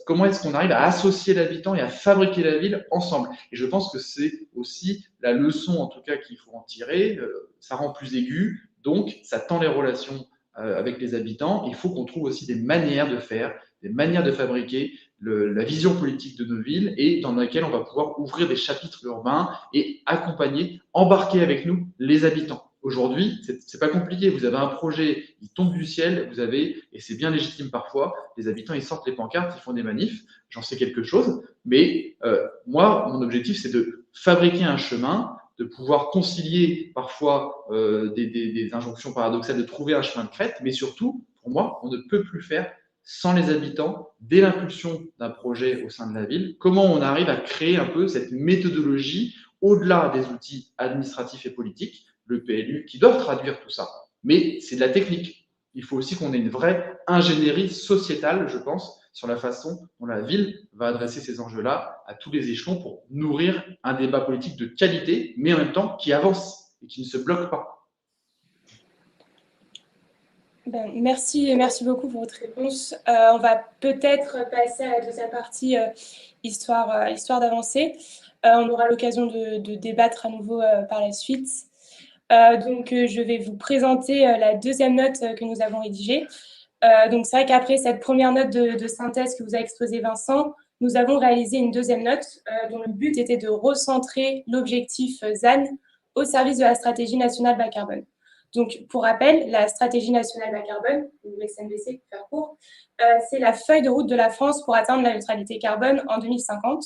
Comment est-ce qu'on arrive à associer l'habitant et à fabriquer la ville ensemble? Et je pense que c'est aussi la leçon, en tout cas, qu'il faut en tirer. Ça rend plus aigu, donc ça tend les relations avec les habitants. Il faut qu'on trouve aussi des manières de faire, des manières de fabriquer la vision politique de nos villes et dans laquelle on va pouvoir ouvrir des chapitres urbains et accompagner, embarquer avec nous les habitants. Aujourd'hui, c'est pas compliqué. Vous avez un projet, il tombe du ciel, vous avez, et c'est bien légitime parfois, les habitants, ils sortent les pancartes, ils font des manifs, j'en sais quelque chose, mais moi, mon objectif, c'est de fabriquer un chemin, de pouvoir concilier parfois des injonctions paradoxales, de trouver un chemin de crête, mais surtout, pour moi, on ne peut plus faire sans les habitants, dès l'impulsion d'un projet au sein de la ville, comment on arrive à créer un peu cette méthodologie au-delà des outils administratifs et politiques, le PLU, qui doivent traduire tout ça. Mais c'est de la technique. Il faut aussi qu'on ait une vraie ingénierie sociétale, je pense, sur la façon dont la ville va adresser ces enjeux-là à tous les échelons pour nourrir un débat politique de qualité, mais en même temps qui avance et qui ne se bloque pas. Merci beaucoup pour votre réponse. On va peut-être passer à la deuxième partie, histoire d'avancer. On aura l'occasion de débattre à nouveau par la suite. Donc, je vais vous présenter la deuxième note que nous avons rédigée. Donc, c'est vrai qu'après cette première note de synthèse que vous a exposée Vincent, nous avons réalisé une deuxième note dont le but était de recentrer l'objectif ZAN au service de la stratégie nationale bas carbone. Donc, pour rappel, la stratégie nationale bas carbone, ou SNBC pour faire court, c'est la feuille de route de la France pour atteindre la neutralité carbone en 2050.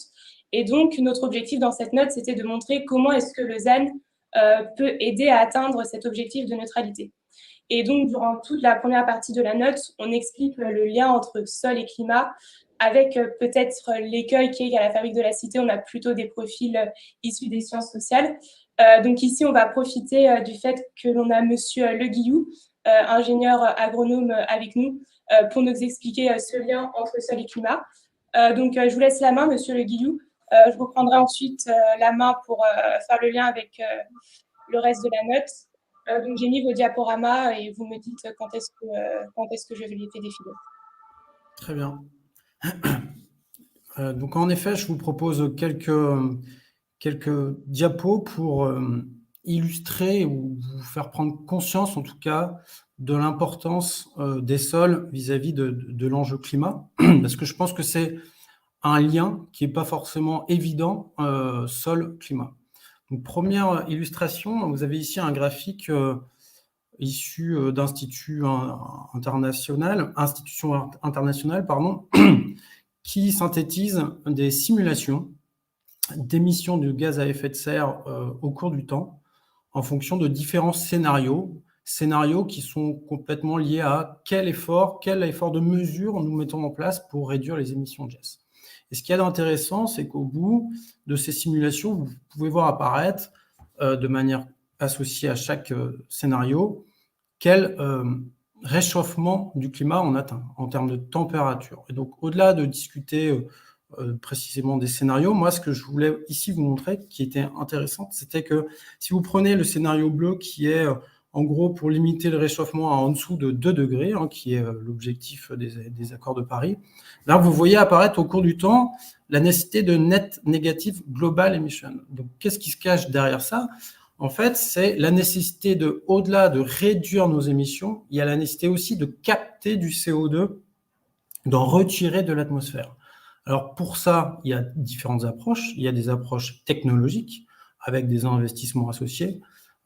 Et donc, notre objectif dans cette note, c'était de montrer comment est-ce que le ZAN peut aider à atteindre cet objectif de neutralité. Et donc, durant toute la première partie de la note, on explique le lien entre sol et climat, avec peut-être l'écueil qui est qu'à la Fabrique de la Cité, on a plutôt des profils issus des sciences sociales. Donc ici, on va profiter du fait que l'on a Monsieur Le Guillou, ingénieur agronome avec nous, pour nous expliquer ce lien entre sol et climat. Donc, je vous laisse la main, Monsieur Le Guillou. Je reprendrai ensuite la main pour faire le lien avec le reste de la note. Donc, j'ai mis vos diaporamas et vous me dites quand est-ce que je vais les faire défiler. Très bien. Donc, en effet, je vous propose quelques diapos pour illustrer ou vous faire prendre conscience, en tout cas, de l'importance des sols vis-à-vis de l'enjeu climat, parce que je pense que c'est un lien qui n'est pas forcément évident, sol-climat. Donc, première illustration, vous avez ici un graphique issu d'institutions internationales, qui synthétise des simulations d'émissions de gaz à effet de serre au cours du temps en fonction de différents scénarios qui sont complètement liés à quel effort de mesure nous mettons en place pour réduire les émissions de gaz. Et ce qu'il y a d'intéressant, c'est qu'au bout de ces simulations, vous pouvez voir apparaître de manière associée à chaque scénario quel réchauffement du climat on atteint en termes de température. Et donc, au-delà de discuter précisément des scénarios, moi, ce que je voulais ici vous montrer, qui était intéressant, c'était que si vous prenez le scénario bleu qui est en gros pour limiter le réchauffement à en dessous de 2 degrés, qui est l'objectif des accords de Paris, là, vous voyez apparaître au cours du temps la nécessité de net negative global emission. Donc, qu'est-ce qui se cache derrière ça ? En fait, c'est la nécessité de, au-delà de réduire nos émissions, il y a la nécessité aussi de capter du CO2, d'en retirer de l'atmosphère. Alors pour ça, il y a différentes approches. Il y a des approches technologiques avec des investissements associés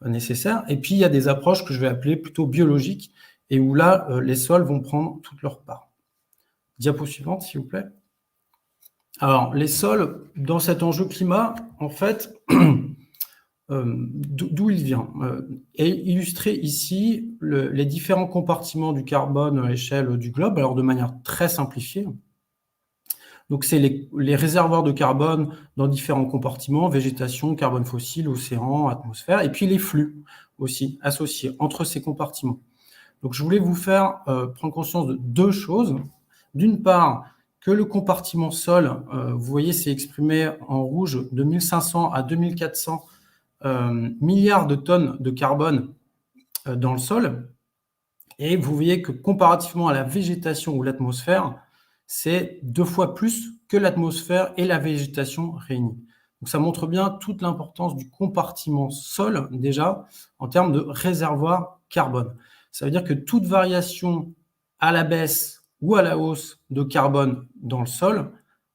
nécessaires. Et puis il y a des approches que je vais appeler plutôt biologiques et où là, les sols vont prendre toute leur part. Diapo suivante, s'il vous plaît. Alors les sols, dans cet enjeu climat, en fait, d'où il vient est illustré ici les différents compartiments du carbone à l'échelle du globe, alors de manière très simplifiée. Donc, c'est les réservoirs de carbone dans différents compartiments, végétation, carbone fossile, océan, atmosphère, et puis les flux aussi associés entre ces compartiments. Donc, je voulais vous faire prendre conscience de 2 choses. D'une part, que le compartiment sol, vous voyez, c'est exprimé en rouge de 1500 à 2400 milliards de tonnes de carbone dans le sol. Et vous voyez que comparativement à la végétation ou l'atmosphère, c'est 2 fois plus que l'atmosphère et la végétation réunies. Donc ça montre bien toute l'importance du compartiment sol, déjà, en termes de réservoir carbone. Ça veut dire que toute variation à la baisse ou à la hausse de carbone dans le sol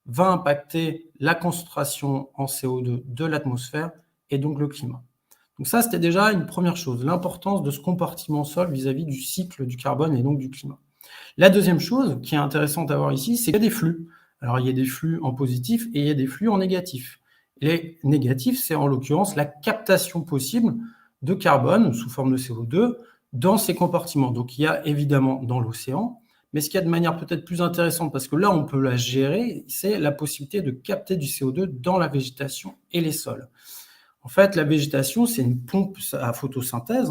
va impacter la concentration en CO2 de l'atmosphère et donc le climat. Donc ça, c'était déjà une première chose, l'importance de ce compartiment sol vis-à-vis du cycle du carbone et donc du climat. La deuxième chose qui est intéressante à voir ici, c'est qu'il y a des flux. Alors, il y a des flux en positif et il y a des flux en négatif. Les négatifs, c'est en l'occurrence la captation possible de carbone sous forme de CO2 dans ces compartiments. Donc, il y a évidemment dans l'océan, mais ce qu'il y a de manière peut-être plus intéressante, parce que là, on peut la gérer, c'est la possibilité de capter du CO2 dans la végétation et les sols. En fait, la végétation, c'est une pompe à photosynthèse,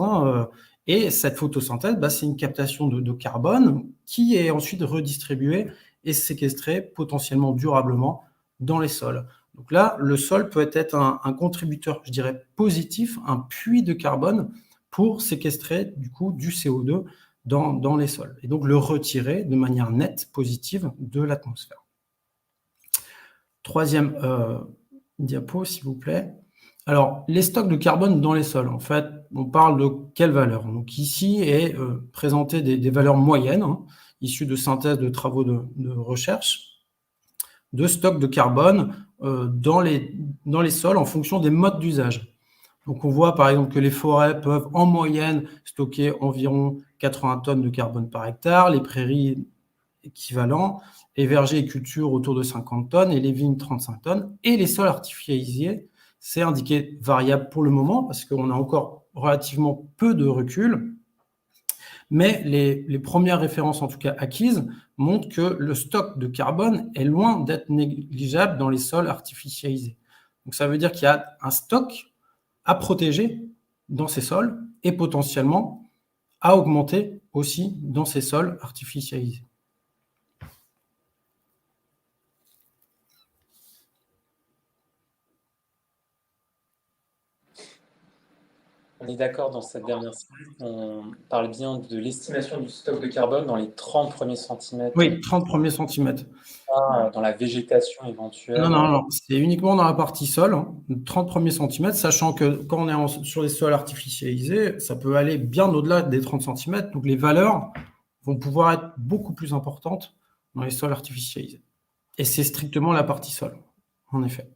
et cette photosynthèse, c'est une captation de carbone qui est ensuite redistribuée et séquestrée potentiellement durablement dans les sols. Donc là, le sol peut être un contributeur, je dirais, positif, un puits de carbone pour séquestrer du coup du CO2 dans les sols et donc le retirer de manière nette, positive de l'atmosphère. Troisième diapo, s'il vous plaît. Alors, les stocks de carbone dans les sols, en fait, on parle de quelle valeur? Donc ici est présenté des valeurs moyennes, issues de synthèse de travaux de recherche, de stocks de carbone dans les sols en fonction des modes d'usage. Donc on voit par exemple que les forêts peuvent en moyenne stocker environ 80 tonnes de carbone par hectare, les prairies équivalent, les vergers et cultures autour de 50 tonnes et les vignes 35 tonnes, et les sols artificialisés, c'est indiqué variable pour le moment parce qu'on a encore relativement peu de recul, mais les premières références en tout cas acquises montrent que le stock de carbone est loin d'être négligeable dans les sols artificialisés. Donc ça veut dire qu'il y a un stock à protéger dans ces sols et potentiellement à augmenter aussi dans ces sols artificialisés. On est d'accord dans cette dernière slide, on parle bien de l'estimation du stock de carbone dans les 30 premiers centimètres. Oui, 30 premiers centimètres. Dans la végétation éventuelle. Non, c'est uniquement dans la partie sol, 30 premiers centimètres, sachant que quand on est sur les sols artificialisés, ça peut aller bien au-delà des 30 centimètres, donc les valeurs vont pouvoir être beaucoup plus importantes dans les sols artificialisés. Et c'est strictement la partie sol, en effet.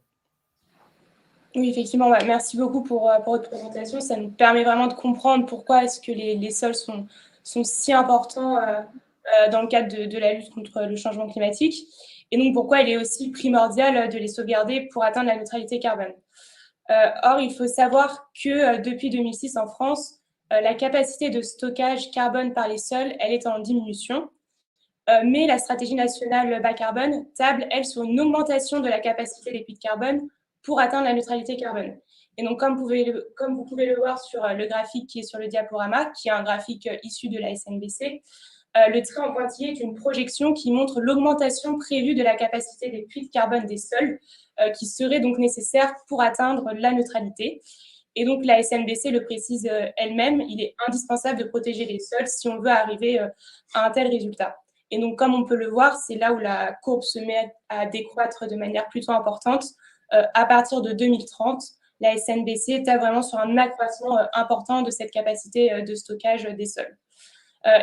Oui, effectivement, merci beaucoup pour votre présentation. Ça nous permet vraiment de comprendre pourquoi est-ce que les sols sont si importants dans le cadre de la lutte contre le changement climatique, et donc pourquoi il est aussi primordial de les sauvegarder pour atteindre la neutralité carbone. Or, il faut savoir que depuis 2006 en France, la capacité de stockage carbone par les sols, elle est en diminution. Mais la stratégie nationale bas carbone table, elle, sur une augmentation de la capacité des puits de carbone pour atteindre la neutralité carbone. Et donc, comme vous pouvez le voir sur le graphique qui est sur le diaporama, qui est un graphique issu de la SNBC, le trait en pointillé est une projection qui montre l'augmentation prévue de la capacité des puits de carbone des sols qui serait donc nécessaire pour atteindre la neutralité. Et donc, la SNBC le précise elle-même, il est indispensable de protéger les sols si on veut arriver à un tel résultat. Et donc, comme on peut le voir, c'est là où la courbe se met à décroître de manière plutôt importante. À partir de 2030, la SNBC est vraiment sur un accroissement important de cette capacité de stockage des sols.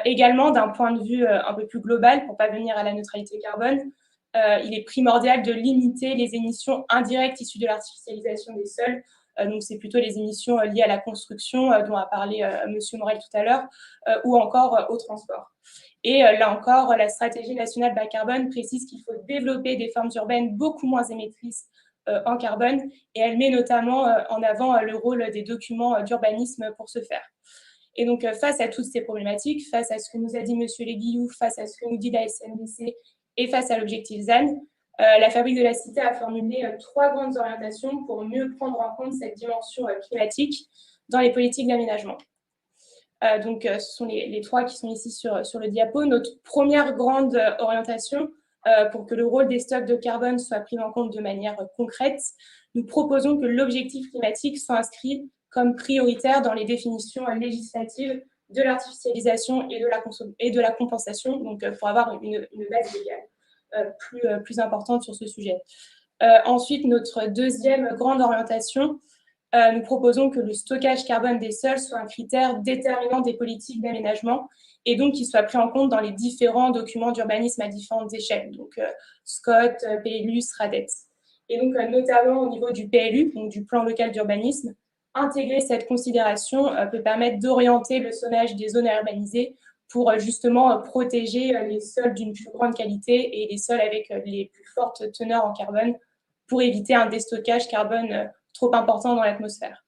Également, d'un point de vue un peu plus global, pour parvenir à la neutralité carbone, il est primordial de limiter les émissions indirectes issues de l'artificialisation des sols. Donc, c'est plutôt les émissions liées à la construction, dont a parlé M. Morel tout à l'heure, ou encore au transport. Et là encore, la stratégie nationale bas carbone précise qu'il faut développer des formes urbaines beaucoup moins émettrices en carbone, et elle met notamment en avant le rôle des documents d'urbanisme pour ce faire. Et donc, face à toutes ces problématiques, face à ce que nous a dit M. Leguillou, face à ce que nous dit la SNBC et face à l'objectif ZAN, la Fabrique de la Cité a formulé 3 grandes orientations pour mieux prendre en compte cette dimension climatique dans les politiques d'aménagement. Donc, ce sont les 3 qui sont ici sur le diapo. Notre première grande orientation pour que le rôle des stocks de carbone soit pris en compte de manière concrète, nous proposons que l'objectif climatique soit inscrit comme prioritaire dans les définitions législatives de l'artificialisation et de la compensation, donc pour avoir une base légale plus importante sur ce sujet. Ensuite, notre deuxième grande orientation, nous proposons que le stockage carbone des sols soit un critère déterminant des politiques d'aménagement et donc qu'il soit pris en compte dans les différents documents d'urbanisme à différentes échelles, donc SCOT, PLU, SRADET. Et donc, notamment au niveau du PLU, donc du plan local d'urbanisme, intégrer cette considération peut permettre d'orienter le zonage des zones urbanisées pour justement protéger les sols d'une plus grande qualité et les sols avec les plus fortes teneurs en carbone pour éviter un déstockage carbone trop important dans l'atmosphère.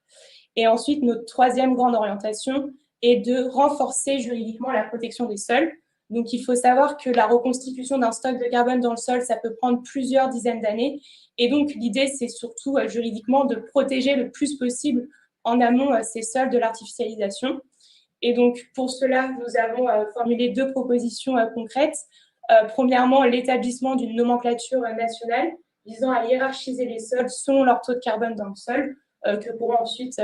Et ensuite, notre troisième grande orientation est de renforcer juridiquement la protection des sols. Donc, il faut savoir que la reconstitution d'un stock de carbone dans le sol, ça peut prendre plusieurs dizaines d'années. Et donc, l'idée, c'est surtout juridiquement de protéger le plus possible en amont ces sols de l'artificialisation. Et donc, pour cela, nous avons formulé 2 propositions concrètes. Premièrement, l'établissement d'une nomenclature nationale visant à hiérarchiser les sols selon leur taux de carbone dans le sol, que pourront ensuite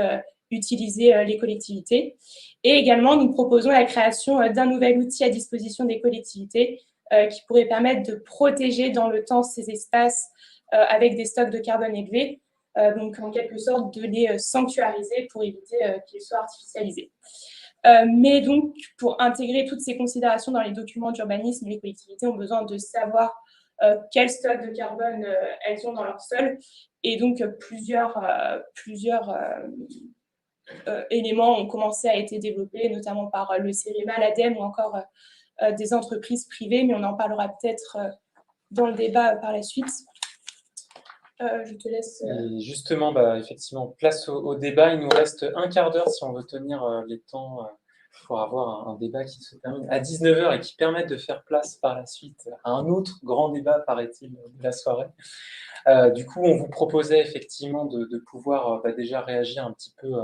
utiliser les collectivités. Et également, nous proposons la création d'un nouvel outil à disposition des collectivités qui pourrait permettre de protéger dans le temps ces espaces avec des stocks de carbone élevés, donc en quelque sorte de les sanctuariser pour éviter qu'ils soient artificialisés. Mais donc, pour intégrer toutes ces considérations dans les documents d'urbanisme, les collectivités ont besoin de savoir quel stock de carbone elles ont dans leur sol. Et donc, plusieurs éléments ont commencé à être développés, notamment par le CEREMA, l'ADEME ou encore des entreprises privées, mais on en parlera peut-être dans le débat par la suite. Je te laisse. Et justement, effectivement, place au débat. Il nous reste un quart d'heure si on veut tenir les temps pour avoir un débat qui se termine à 19h et qui permette de faire place par la suite à un autre grand débat, paraît-il, de la soirée. Du coup, on vous proposait effectivement de pouvoir déjà réagir un petit peu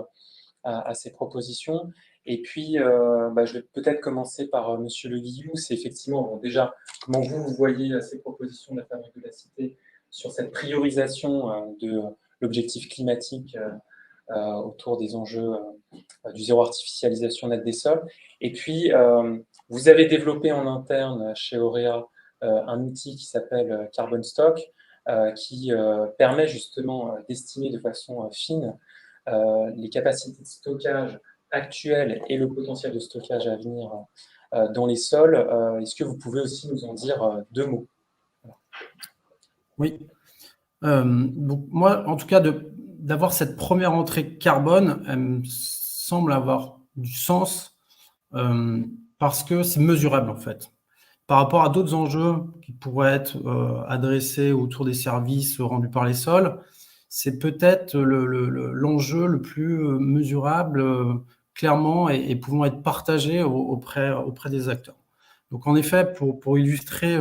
à ces propositions. Et puis, je vais peut-être commencer par Monsieur Le Guillou. C'est effectivement, déjà, comment vous voyez ces propositions de la Fabrique de la Cité sur cette priorisation de l'objectif climatique autour des enjeux du zéro artificialisation nette des sols. Et puis, vous avez développé en interne chez Auréa un outil qui s'appelle Carbon Stock, qui permet justement d'estimer de façon fine les capacités de stockage actuelles et le potentiel de stockage à venir dans les sols. Est-ce que vous pouvez aussi nous en dire 2 mots? Oui. Donc moi, en tout cas, d'avoir cette première entrée carbone, elle me semble avoir du sens parce que c'est mesurable, en fait. Par rapport à d'autres enjeux qui pourraient être adressés autour des services rendus par les sols, c'est peut-être l'enjeu le plus mesurable clairement et pouvant être partagé auprès des acteurs. Donc en effet, pour illustrer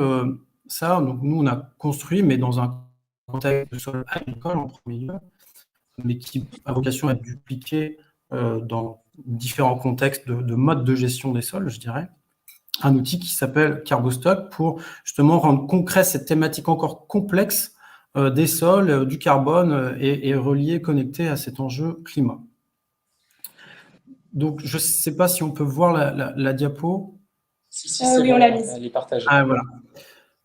ça, donc nous on a construit, mais dans un contexte de sol agricole en premier lieu, mais qui a vocation à être dupliqué dans différents contextes de modes de gestion des sols, je dirais, un outil qui s'appelle Carbostock pour justement rendre concret cette thématique encore complexe des sols, du carbone et relié, connecté à cet enjeu climat. Donc, je ne sais pas si on peut voir la diapo. Si, oui, bon, on l'a mise. Elle est partagée. Ah, voilà.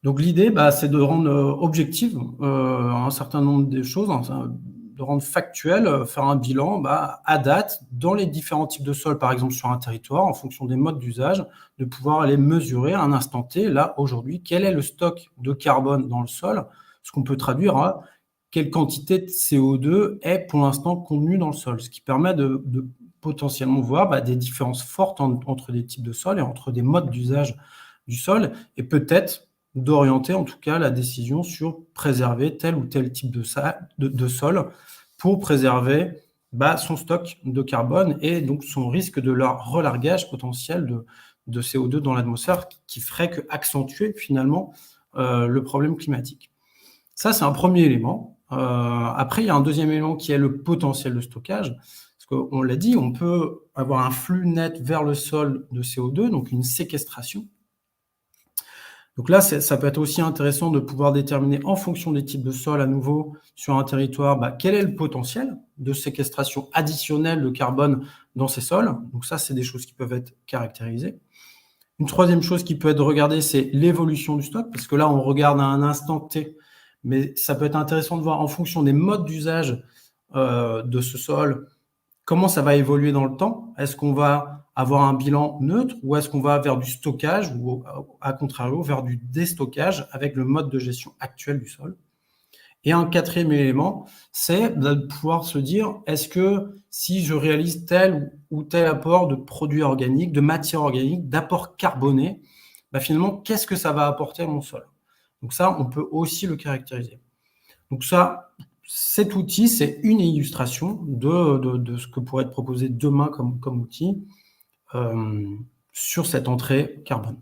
Donc, l'idée, c'est de rendre objective un certain nombre de choses, de rendre factuel, faire un bilan à date dans les différents types de sols, par exemple sur un territoire, en fonction des modes d'usage, de pouvoir aller mesurer à un instant T, là, aujourd'hui, quel est le stock de carbone dans le sol, ce qu'on peut traduire à quelle quantité de CO2 est pour l'instant contenue dans le sol, ce qui permet de potentiellement voir des différences fortes entre des types de sols et entre des modes d'usage du sol, et peut-être d'orienter en tout cas la décision sur préserver tel ou tel type de sol pour préserver son stock de carbone et donc son risque de leur relargage potentiel de CO2 dans l'atmosphère qui ferait qu'accentuer finalement le problème climatique. Ça, c'est un premier élément. Après, il y a un deuxième élément qui est le potentiel de stockage. Parce qu'on l'a dit, on peut avoir un flux net vers le sol de CO2, donc une séquestration. Donc là, ça peut être aussi intéressant de pouvoir déterminer en fonction des types de sols à nouveau sur un territoire, quel est le potentiel de séquestration additionnelle de carbone dans ces sols. Donc ça, c'est des choses qui peuvent être caractérisées. Une troisième chose qui peut être regardée, c'est l'évolution du stock, parce que là, on regarde à un instant T, mais ça peut être intéressant de voir en fonction des modes d'usage de ce sol, comment ça va évoluer dans le temps. Est-ce qu'on va avoir un bilan neutre ou est-ce qu'on va vers du stockage ou, à contrario, vers du déstockage avec le mode de gestion actuel du sol? Et un quatrième élément, c'est de pouvoir se dire, est-ce que si je réalise tel ou tel apport de produits organiques, de matières organiques, d'apports carbonés, finalement, qu'est-ce que ça va apporter à mon sol? Donc ça, on peut aussi le caractériser. Donc ça, cet outil, c'est une illustration de ce que pourrait être proposé demain comme outil sur cette entrée carbone.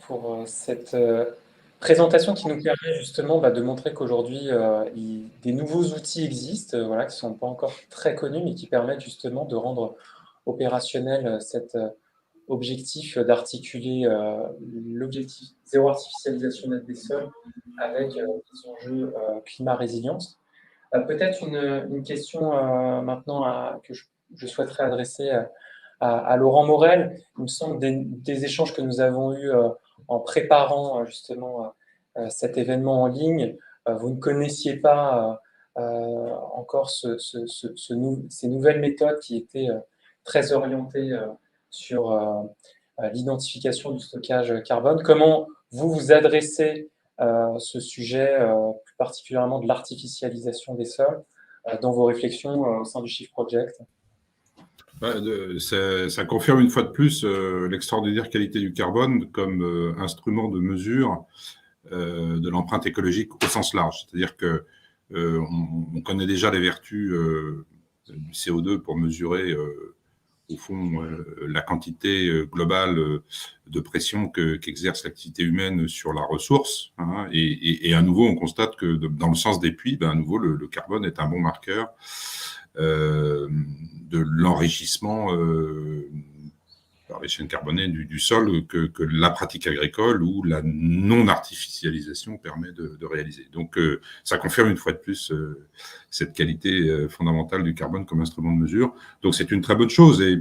Pour cette présentation qui nous permet justement de montrer qu'aujourd'hui, des nouveaux outils existent, qui ne sont pas encore très connus, mais qui permettent justement de rendre opérationnel cet objectif d'articuler l'objectif zéro artificialisation nette des sols avec les enjeux climat résilience. Peut-être une question maintenant que je souhaiterais adresser à Laurent Morel. Il me semble des échanges que nous avons eus en préparant justement cet événement en ligne, vous ne connaissiez pas encore ces nouvelles méthodes qui étaient très orientées sur l'identification du stockage carbone. Comment vous adressez ce sujet, plus particulièrement de l'artificialisation des sols, dans vos réflexions au sein du Shift Project? Ça confirme une fois de plus l'extraordinaire qualité du carbone comme instrument de mesure de l'empreinte écologique au sens large. C'est-à-dire que on connaît déjà les vertus du CO2 pour mesurer au fond la quantité globale de pression qu'exerce l'activité humaine sur la ressource. Hein, et à nouveau, on constate que dans le sens des puits, à nouveau, le carbone est un bon marqueur de l'enrichissement par les chaînes carbonées du sol que la pratique agricole ou la non-artificialisation permet de réaliser. Donc, ça confirme une fois de plus cette qualité fondamentale du carbone comme instrument de mesure. Donc, c'est une très bonne chose et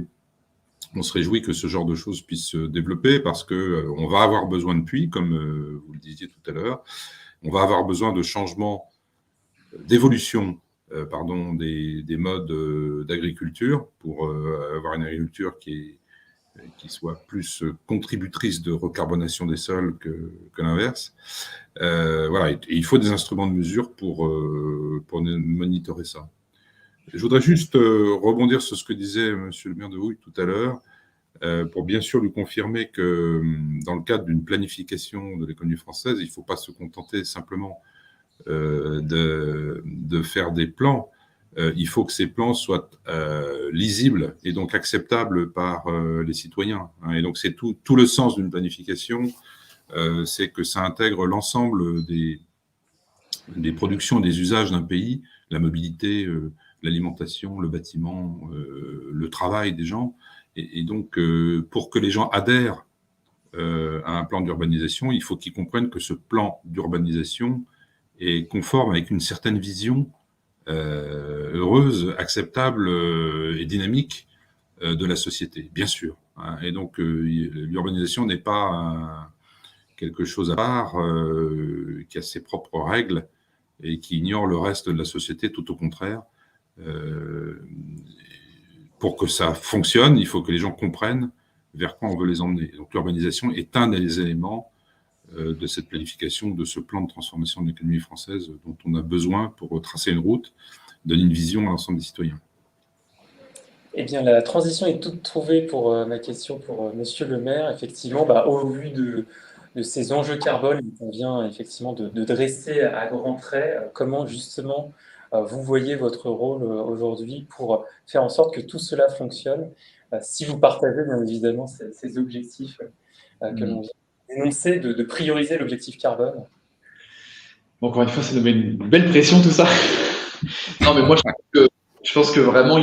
on se réjouit que ce genre de choses puisse se développer parce qu'on va avoir besoin de puits, comme vous le disiez tout à l'heure. On va avoir besoin de changements, d'évolution des modes d'agriculture pour avoir une agriculture qui soit plus contributrice de recarbonation des sols que l'inverse. Voilà, et il faut des instruments de mesure pour monitorer ça. Je voudrais juste rebondir sur ce que disait M. le maire de Houille tout à l'heure, pour bien sûr lui confirmer que dans le cadre d'une planification de l'économie française, il ne faut pas se contenter simplement de faire des plans. Il faut que ces plans soient lisibles et donc acceptables par les citoyens. Hein. Et donc c'est tout le sens d'une planification, c'est que ça intègre l'ensemble des productions, des usages d'un pays, la mobilité, l'alimentation, le bâtiment, le travail des gens. Et donc pour que les gens adhèrent à un plan d'urbanisation, il faut qu'ils comprennent que ce plan d'urbanisation est conforme avec une certaine vision heureuse, acceptable et dynamique de la société, bien sûr. Hein. Et donc, l'urbanisation n'est pas quelque chose à part, qui a ses propres règles et qui ignore le reste de la société, tout au contraire. Pour que ça fonctionne, il faut que les gens comprennent vers quoi on veut les emmener. Donc, l'urbanisation est un des éléments de cette planification, de ce plan de transformation de l'économie française dont on a besoin pour tracer une route, donner une vision à l'ensemble des citoyens. Eh bien, la transition est toute trouvée pour ma question pour Monsieur le maire. Effectivement, au vu de ces enjeux carbone, il convient effectivement de dresser à grands traits comment justement vous voyez votre rôle aujourd'hui pour faire en sorte que tout cela fonctionne, si vous partagez bien évidemment ces objectifs que l'on vient d'énoncer, de prioriser l'objectif carbone. Encore une fois, ça nous met une belle pression tout ça. Non, mais moi je pense que vraiment,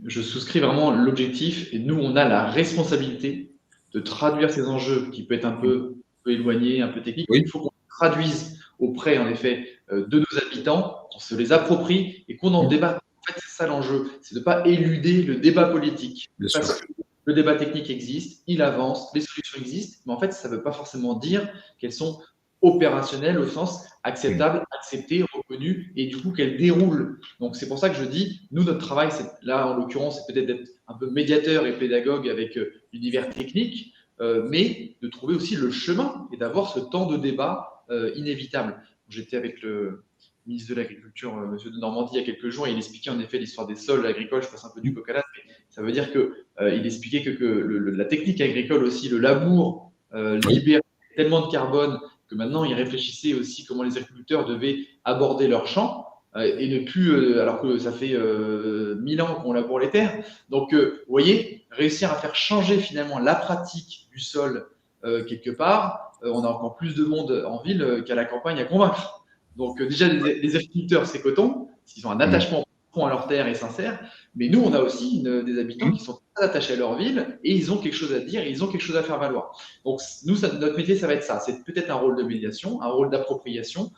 je souscris vraiment l'objectif et nous, on a la responsabilité de traduire ces enjeux qui peut être un peu éloigné, un peu technique. Oui. Il faut qu'on les traduise auprès, en effet, de nos habitants, qu'on se les approprie et qu'on en débatte. En fait, c'est ça l'enjeu, c'est de ne pas éluder le débat politique. Bien Parce sûr. que le débat technique existe, il avance, les solutions existent, mais en fait, ça ne veut pas forcément dire qu'elles sont opérationnelles au sens acceptable, accepté, reconnu, et du coup qu'elle déroule. Donc c'est pour ça que je dis, nous, notre travail, là en l'occurrence, c'est peut-être d'être un peu médiateur et pédagogue avec l'univers technique, mais de trouver aussi le chemin et d'avoir ce temps de débat inévitable. J'étais avec le ministre de l'Agriculture, Monsieur de Normandie, il y a quelques jours, et il expliquait en effet l'histoire des sols agricoles. Je passe un peu du coq à l'âne, mais ça veut dire que il expliquait que la technique agricole aussi, le labour libère tellement de carbone que maintenant il réfléchissait aussi comment les agriculteurs devaient aborder leurs champs et ne plus, alors que ça fait 1000 ans qu'on laboure les terres. Donc, vous voyez, réussir à faire changer finalement la pratique du sol quelque part, on a encore plus de monde en ville qu'à la campagne à convaincre. Donc, déjà, les agriculteurs, c'est coton, ils ont un attachement profond à leur terre et sincère, mais nous, on a aussi des habitants qui sont très attachés à leur ville et ils ont quelque chose à dire et ils ont quelque chose à faire valoir. Donc, nous, notre métier, ça va être ça. C'est peut-être un rôle de médiation, un rôle d'appropriation,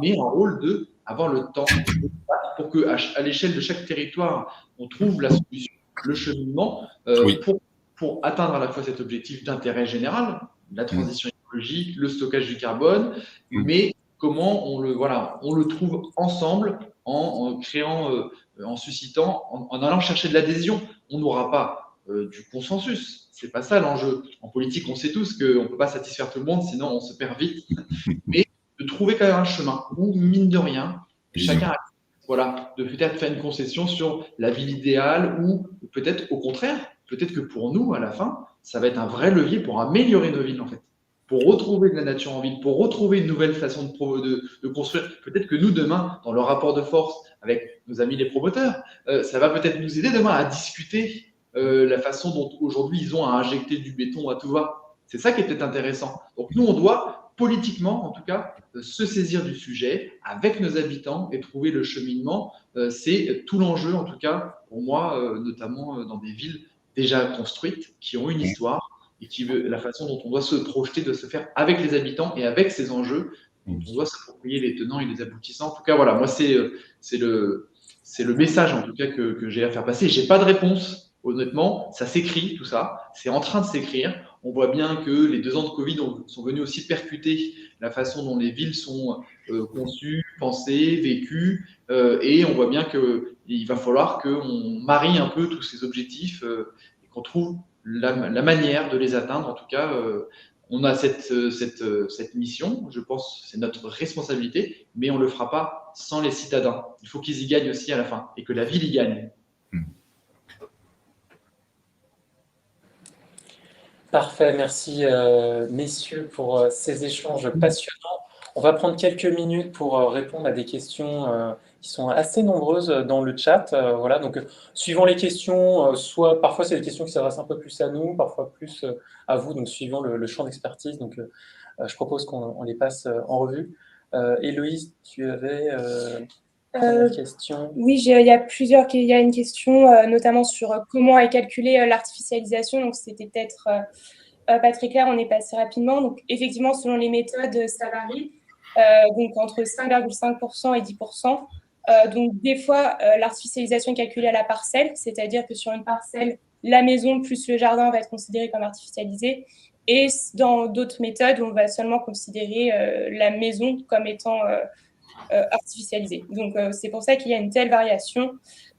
mais un rôle de avoir le temps pour qu'à l'échelle de chaque territoire, on trouve la solution, le cheminement pour atteindre à la fois cet objectif d'intérêt général, la transition écologique, le stockage du carbone, mais comment on le trouve ensemble en créant, en suscitant, en allant chercher de l'adhésion. On n'aura pas du consensus. C'est pas ça l'enjeu. En politique, on sait tous qu'on ne peut pas satisfaire tout le monde, sinon on se perd vite. Mais de trouver quand même un chemin où, mine de rien, chacun a de peut-être faire une concession sur la ville idéale ou peut-être au contraire, peut-être que pour nous, à la fin, ça va être un vrai levier pour améliorer nos villes en fait. Pour retrouver de la nature en ville, pour retrouver une nouvelle façon de construire. Peut-être que nous, demain, dans le rapport de force avec nos amis les promoteurs, ça va peut-être nous aider demain à discuter la façon dont aujourd'hui ils ont à injecter du béton à tout va. C'est ça qui est peut-être intéressant. Donc nous, on doit, politiquement en tout cas, se saisir du sujet avec nos habitants et trouver le cheminement. C'est tout l'enjeu, en tout cas, pour moi, notamment dans des villes déjà construites, qui ont une histoire, et la façon dont on doit se projeter, de se faire avec les habitants et avec ces enjeux, dont on doit s'approprier les tenants et les aboutissants. En tout cas, voilà, moi, c'est le message, en tout cas, que j'ai à faire passer. Je n'ai pas de réponse, honnêtement. Ça s'écrit, tout ça. C'est en train de s'écrire. On voit bien que les 2 ans de Covid sont venus aussi percuter la façon dont les villes sont conçues, pensées, vécues. Et on voit bien qu'il va falloir qu'on marie un peu tous ces objectifs et qu'on trouve la manière de les atteindre. En tout cas, on a cette mission, je pense, c'est notre responsabilité, mais on ne le fera pas sans les citadins. Il faut qu'ils y gagnent aussi à la fin et que la ville y gagne. Parfait, merci messieurs pour ces échanges passionnants. On va prendre quelques minutes pour répondre à des questions qui sont assez nombreuses dans le chat. Voilà, donc suivant les questions, soit parfois c'est des questions qui s'adressent un peu plus à nous, parfois plus à vous, donc suivant le champ d'expertise. Donc je propose qu'on les passe en revue. Héloïse, tu avais une question. Oui, il y a une question notamment sur comment est calculée l'artificialisation. Donc c'était peut-être pas très clair, on est passé rapidement. Donc effectivement, selon les méthodes, ça varie. Donc entre 5,5% et 10%. Donc des fois, l'artificialisation est calculée à la parcelle, c'est-à-dire que sur une parcelle, la maison plus le jardin va être considéré comme artificialisé. Et dans d'autres méthodes, on va seulement considérer la maison comme étant artificialisée. Donc c'est pour ça qu'il y a une telle variation.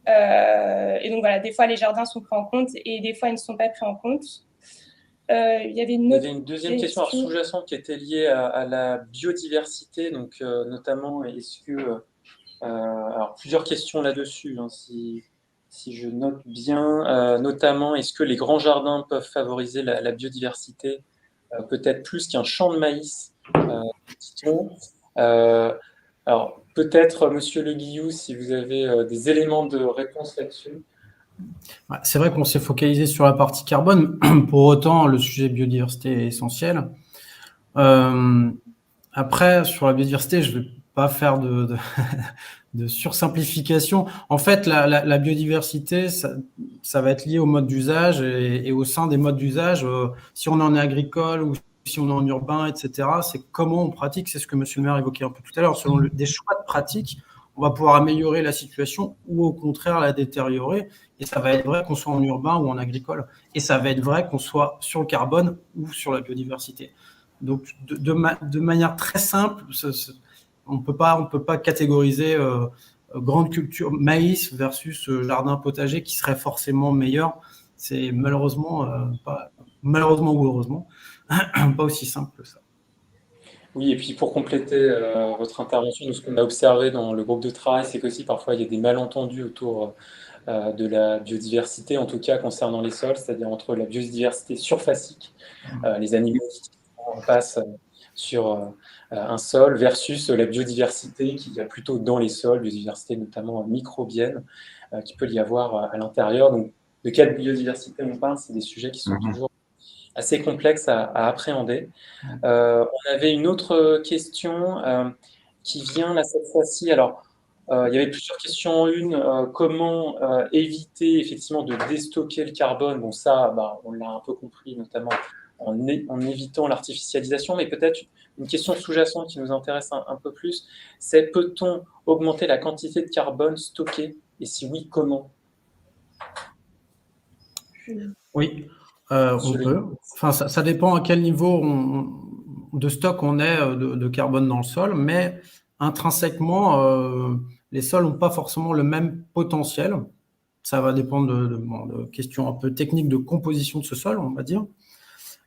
Et donc voilà, des fois les jardins sont pris en compte et des fois ils ne sont pas pris en compte. Il y avait une deuxième question sous-jacente qui était liée à la biodiversité, donc notamment est-ce que alors plusieurs questions là-dessus, hein, si je note bien, notamment est-ce que les grands jardins peuvent favoriser la biodiversité, peut-être plus qu'un champ de maïs, alors peut-être Monsieur Le Guillou, si vous avez des éléments de réponse là-dessus. C'est vrai qu'on s'est focalisé sur la partie carbone. Pour autant, le sujet biodiversité est essentiel. Après, sur la biodiversité, je ne vais pas faire sursimplification. En fait, la biodiversité, ça va être lié au mode d'usage et au sein des modes d'usage, si on en est agricole ou si on est en urbain, etc., c'est comment on pratique, c'est ce que M. le maire évoquait un peu tout à l'heure. Selon des choix de pratique, on va pouvoir améliorer la situation ou au contraire la détériorer. Et ça va être vrai qu'on soit en urbain ou en agricole. Et ça va être vrai qu'on soit sur le carbone ou sur la biodiversité. Donc, de manière très simple, on ne peut pas catégoriser grande culture maïs versus jardin potager qui serait forcément meilleur. C'est malheureusement ou heureusement, pas aussi simple que ça. Oui, et puis pour compléter votre intervention, nous, ce qu'on a observé dans le groupe de travail, c'est qu'aussi parfois il y a des malentendus autour de la biodiversité, en tout cas concernant les sols, c'est-à-dire entre la biodiversité surfacique, les animaux qui passent sur un sol, versus la biodiversité qu'il y a plutôt dans les sols, biodiversité notamment microbienne, qui peut y avoir à l'intérieur. Donc, de quelle biodiversité on parle? C'est des sujets qui sont toujours assez complexes à appréhender. On avait une autre question qui vient là cette fois-ci. Alors, il y avait plusieurs questions en une. Comment éviter effectivement de déstocker le carbone? Bon, ça, on l'a un peu compris, notamment en évitant l'artificialisation, mais peut-être une question sous-jacente qui nous intéresse un peu plus, c'est peut-on augmenter la quantité de carbone stocké? Et si oui, comment? Oui, on peut. Enfin, ça dépend à quel niveau de stock on est de carbone dans le sol, mais intrinsèquement, les sols n'ont pas forcément le même potentiel. Ça va dépendre de questions un peu techniques de composition de ce sol, on va dire.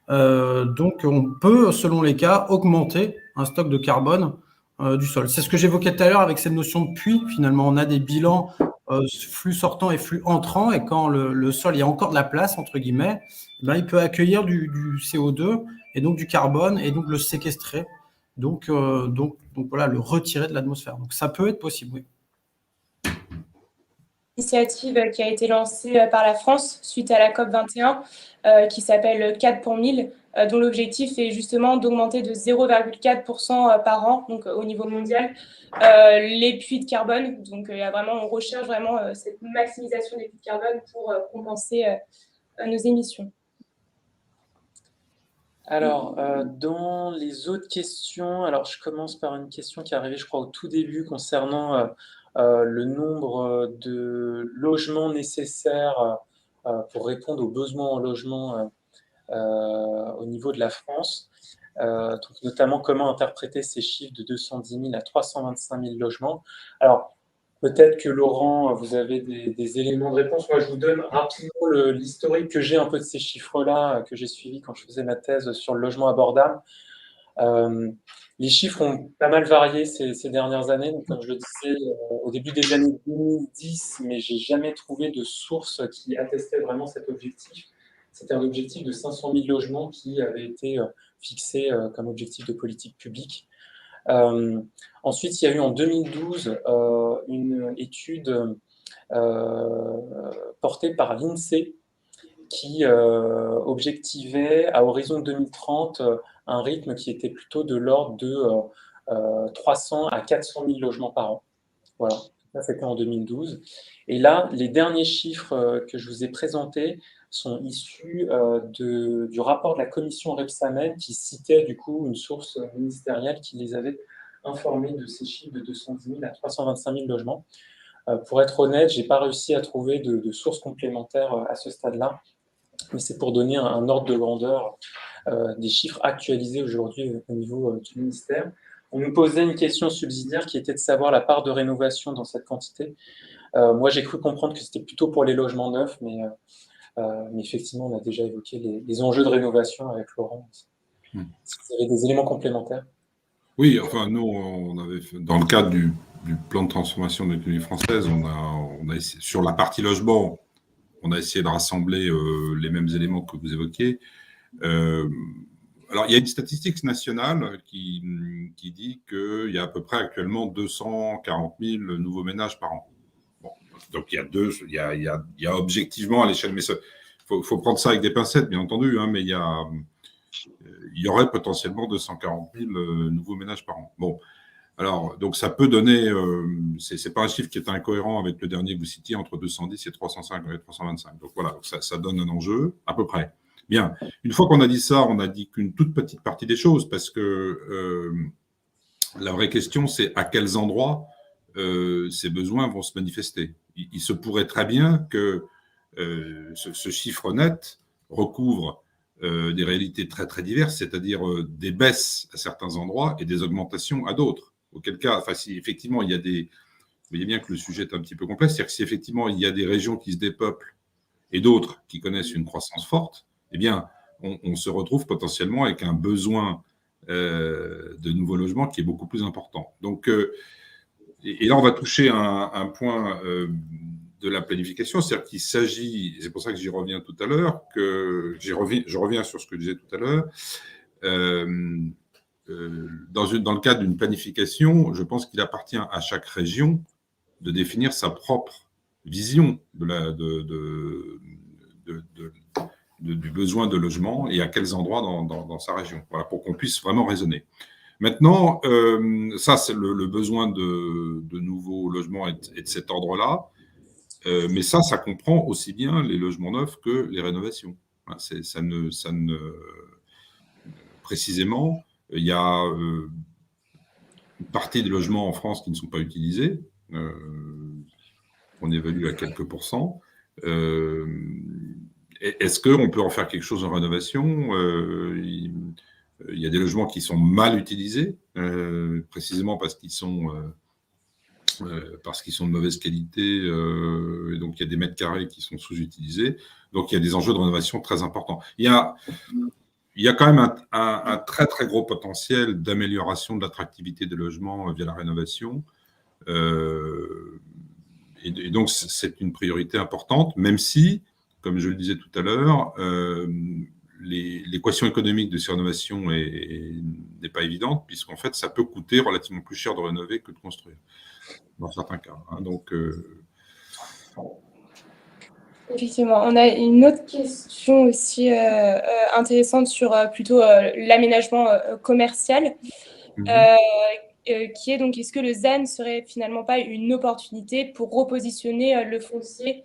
Donc, on peut, selon les cas, augmenter un stock de carbone du sol. C'est ce que j'évoquais tout à l'heure avec cette notion de puits. Finalement, on a des bilans flux sortant et flux entrant, et quand le sol, il y a encore de la place, entre guillemets, il peut accueillir du CO2 et donc du carbone et donc le séquestrer. Donc voilà, le retirer de l'atmosphère. Donc ça peut être possible, oui. Initiative qui a été lancée par la France suite à la COP21 qui s'appelle 4 pour 1000, dont l'objectif est justement d'augmenter de 0,4% par an, donc au niveau mondial, les puits de carbone. Donc on recherche vraiment cette maximisation des puits de carbone pour compenser nos émissions. Alors, dans les autres questions, alors je commence par une question qui est arrivée, je crois, au tout début concernant le nombre de logements nécessaires pour répondre aux besoins en logement au niveau de la France. Donc, notamment, comment interpréter ces chiffres de 210 000 à 325 000 logements. Alors, peut-être que Laurent, vous avez des éléments de réponse. Moi, je vous donne rapidement l'historique que j'ai un peu de ces chiffres-là, que j'ai suivi quand je faisais ma thèse sur le logement abordable. Les chiffres ont pas mal varié ces dernières années. Donc, comme je le disais, au début des années 2010, mais j'ai jamais trouvé de source qui attestait vraiment cet objectif. C'était un objectif de 500 000 logements qui avait été fixé comme objectif de politique publique. Ensuite, il y a eu en 2012 une étude portée par l'INSEE qui objectivait à horizon 2030 un rythme qui était plutôt de l'ordre de 300 à 400 000 logements par an. Voilà, ça c'était en 2012. Et là, les derniers chiffres que je vous ai présentés sont issus du rapport de la commission Rebsamen qui citait du coup une source ministérielle qui les avait informés de ces chiffres de 210 000 à 325 000 logements. Pour être honnête, je n'ai pas réussi à trouver de sources complémentaires à ce stade-là, mais c'est pour donner un ordre de grandeur des chiffres actualisés aujourd'hui au niveau du ministère. On nous posait une question subsidiaire qui était de savoir la part de rénovation dans cette quantité. Moi, j'ai cru comprendre que c'était plutôt pour les logements neufs, mais effectivement, on a déjà évoqué les enjeux de rénovation avec Laurent. Est-ce que vous avez des éléments complémentaires? Oui, enfin, nous, on avait fait, dans le cadre du plan de transformation de l'économie française, on a essayé, sur la partie logement, on a essayé de rassembler les mêmes éléments que vous évoquiez. Alors, il y a une statistique nationale qui dit qu'il y a à peu près actuellement 240 000 nouveaux ménages par an. Bon, donc, il y a objectivement à l'échelle, mais il faut prendre ça avec des pincettes, bien entendu, hein, mais il y aurait potentiellement 240 000 nouveaux ménages par an. Bon, Alors, donc ça peut donner, c'est pas un chiffre qui est incohérent avec le dernier que vous citiez, entre 210 et 305 et 325. Donc voilà, donc ça donne un enjeu, à peu près. Bien, une fois qu'on a dit ça, on a dit qu'une toute petite partie des choses, parce que la vraie question, c'est à quels endroits ces besoins vont se manifester. Il se pourrait très bien que ce chiffre net recouvre des réalités très très diverses, c'est-à-dire des baisses à certains endroits et des augmentations à d'autres. Auquel cas, enfin, si effectivement il y a des, vous voyez bien que le sujet est un petit peu complexe, c'est-à-dire que si effectivement il y a des régions qui se dépeuplent et d'autres qui connaissent une croissance forte, eh bien, on se retrouve potentiellement avec un besoin de nouveaux logements qui est beaucoup plus important. Donc, et là, on va toucher un point de la planification, c'est-à-dire qu'il s'agit, c'est pour ça que j'y reviens tout à l'heure, je reviens sur ce que je disais tout à l'heure, dans le cadre d'une planification, je pense qu'il appartient à chaque région de définir sa propre vision du besoin de logement et à quels endroits dans sa région, voilà, pour qu'on puisse vraiment raisonner. Maintenant, ça, c'est le besoin de nouveaux logements et de cet ordre-là, mais ça comprend aussi bien les logements neufs que les rénovations. Précisément, il y a une partie des logements en France qui ne sont pas utilisés, on évalue à quelques pourcents. Est-ce qu'on peut en faire quelque chose en rénovation? Il y a des logements qui sont mal utilisés, précisément parce qu'ils sont de mauvaise qualité, et donc il y a des mètres carrés qui sont sous-utilisés. Donc il y a des enjeux de rénovation très importants. Il y a quand même un très très gros potentiel d'amélioration de l'attractivité des logements via la rénovation. Et donc c'est une priorité importante, même si, comme je le disais tout à l'heure, l'équation économique de ces rénovations n'est pas évidente, puisqu'en fait, ça peut coûter relativement plus cher de rénover que de construire, dans certains cas. Hein. Donc, effectivement, on a une autre question aussi intéressante sur plutôt l'aménagement commercial, qui est donc, est-ce que le ZAN serait finalement pas une opportunité pour repositionner le foncier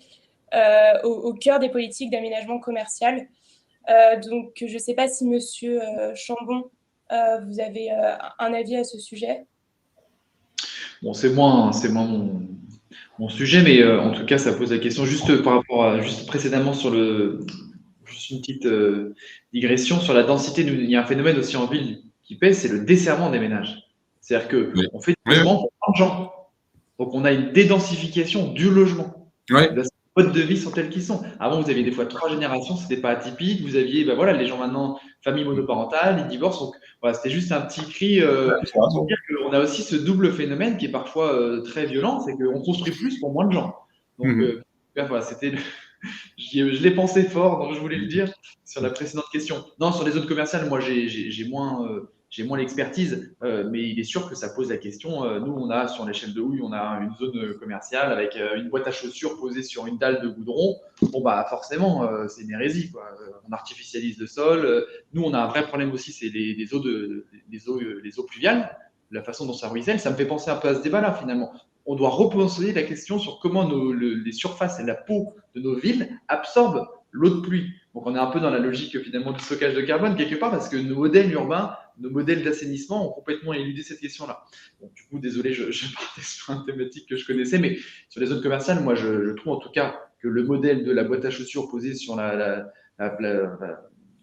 au cœur des politiques d'aménagement commercial? Donc, je ne sais pas si Monsieur Chambon, vous avez un avis à ce sujet. Bon, c'est moins mon sujet, mais en tout cas, ça pose la question juste par rapport à juste précédemment sur juste une petite digression sur la densité. Il y a un phénomène aussi en ville qui pèse, c'est le desserrement des ménages. C'est-à-dire que Oui. on fait du logement pour plein de gens, donc on a une dédensification du logement. Ouais. Les modes de vie sont tels qu'ils sont. Avant, vous aviez des fois 3 générations, c'était pas atypique. Vous aviez, ben voilà, les gens maintenant, famille monoparentale, ils divorcent. Donc voilà, c'était juste un petit cri pour dire qu'on a aussi ce double phénomène qui est parfois très violent, c'est qu'on construit plus pour moins de gens. Donc voilà, c'était je l'ai pensé fort, donc je voulais le dire sur la précédente question. Non, sur les zones commerciales, moi j'ai moins l'expertise, mais il est sûr que ça pose la question. Nous, on a sur l'échelle de Houille, on a une zone commerciale avec une boîte à chaussures posée sur une dalle de goudron. Bon, bah forcément, c'est une hérésie, quoi. On artificialise le sol. Nous, on a un vrai problème aussi, c'est les eaux pluviales, la façon dont ça ruisselle. Ça me fait penser un peu à ce débat-là, finalement. On doit repenser la question sur comment les surfaces et la peau de nos villes absorbent l'eau de pluie. Donc, on est un peu dans la logique finalement du stockage de carbone quelque part parce que nos modèles urbains, nos modèles d'assainissement ont complètement éludé cette question-là. Donc, du coup, désolé, je partais sur une thématique que je connaissais, mais sur les zones commerciales, moi, je trouve en tout cas que le modèle de la boîte à chaussures posée sur la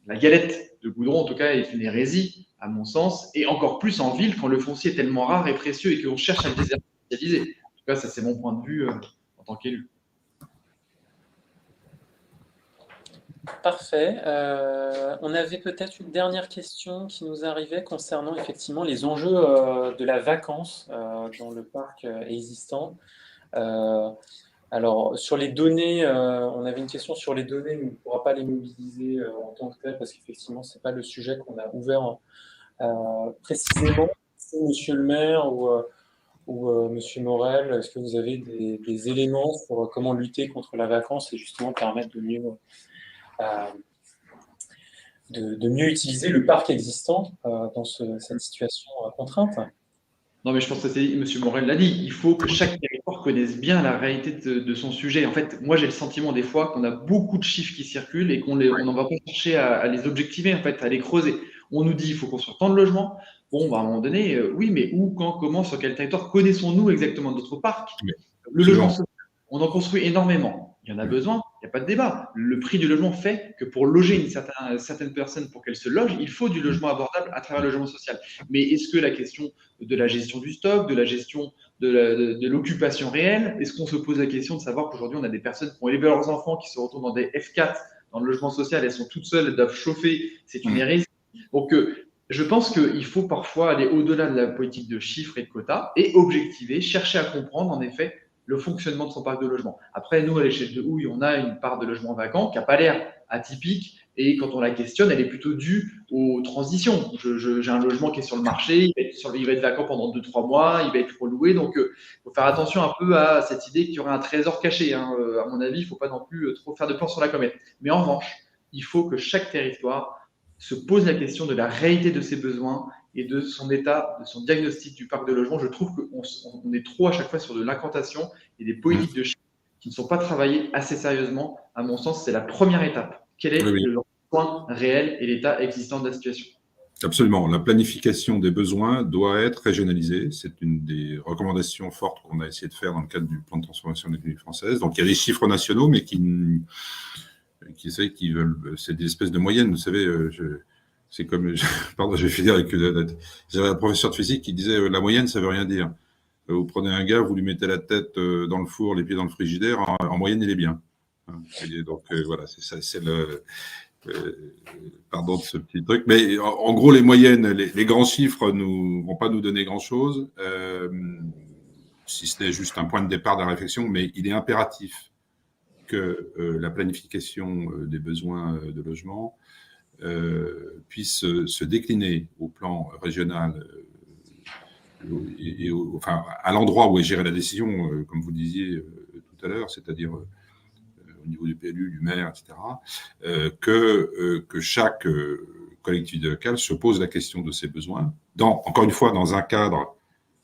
galette de goudron, en tout cas, est une hérésie, à mon sens, et encore plus en ville quand le foncier est tellement rare et précieux et qu'on cherche à le désartificialiser. En tout cas, ça, c'est mon point de vue en tant qu'élu. Parfait. On avait peut-être une dernière question qui nous arrivait concernant effectivement les enjeux de la vacance dans le parc existant. Alors, sur les données, on avait une question sur les données, mais on ne pourra pas les mobiliser en tant que tel parce qu'effectivement, ce n'est pas le sujet qu'on a ouvert précisément. Monsieur le maire ou Monsieur Morel, est-ce que vous avez des éléments sur comment lutter contre la vacance et justement permettre de mieux utiliser le parc existant dans cette situation contrainte? Non, mais je pense que M. Morel l'a dit, il faut que chaque territoire connaisse bien la réalité de son sujet. En fait, moi, j'ai le sentiment des fois qu'on a beaucoup de chiffres qui circulent et on n'en va pas chercher à les objectiver, en fait, à les creuser. On nous dit il faut construire tant de logements. Bon, bah, à un moment donné, oui, mais où, quand, comment, sur quel territoire connaissons-nous exactement notre parc? Mais, Le logement absolument. social, on en construit énormément. Il y en a Oui. besoin, il n'y a pas de débat. Le prix du logement fait que pour loger certaine personne, pour qu'elle se loge, il faut du logement abordable à travers le logement social. Mais est-ce que la question de la gestion du stock, de la gestion de l'occupation réelle, est-ce qu'on se pose la question de savoir qu'aujourd'hui, on a des personnes qui ont élevé leurs enfants, qui se retrouvent dans des F4, dans le logement social, elles sont toutes seules, elles doivent chauffer, c'est une hérésie. Donc, je pense qu'il faut parfois aller au-delà de la politique de chiffres et de quotas et objectiver, chercher à comprendre en effet le fonctionnement de son parc de logement. Après, nous, à l'échelle de Houille, on a une part de logements vacants qui n'a pas l'air atypique et quand on la questionne, elle est plutôt due aux transitions. J'ai un logement qui est sur le marché, il va être vacant pendant 2-3 mois, il va être reloué, donc il faut faire attention un peu à cette idée qu'il y aurait un trésor caché. Hein. À mon avis, il ne faut pas non plus trop faire de plans sur la comète. Mais en revanche, il faut que chaque territoire se pose la question de la réalité de ses besoins et de son état, de son diagnostic du parc de logement. Je trouve qu'on est trop à chaque fois sur de l'incantation et des politiques de chiffres qui ne sont pas travaillées assez sérieusement. À mon sens, c'est la première étape. Quel est Oui, oui. le point réel et l'état existant de la situation? Absolument. La planification des besoins doit être régionalisée. C'est une des recommandations fortes qu'on a essayé de faire dans le cadre du plan de transformation de l'économie française. Donc, il y a des chiffres nationaux, mais qui veulent, c'est des espèces de moyennes. Vous savez, c'est comme, pardon, je vais finir avec, j'avais un professeur de physique qui disait, la moyenne, ça veut rien dire. Vous prenez un gars, vous lui mettez la tête dans le four, les pieds dans le frigidaire, en moyenne, il est bien. Donc, voilà, c'est ça, c'est le, pardon de ce petit truc, mais en gros, les moyennes, les grands chiffres ne vont pas nous donner grand-chose, si ce n'est juste un point de départ de la réflexion, mais il est impératif que la planification des besoins de logement puisse se décliner au plan régional enfin, à l'endroit où est gérée la décision, comme vous disiez tout à l'heure, c'est-à-dire au niveau du PLU, du maire, etc., que chaque collectivité locale se pose la question de ses besoins, encore une fois, dans un cadre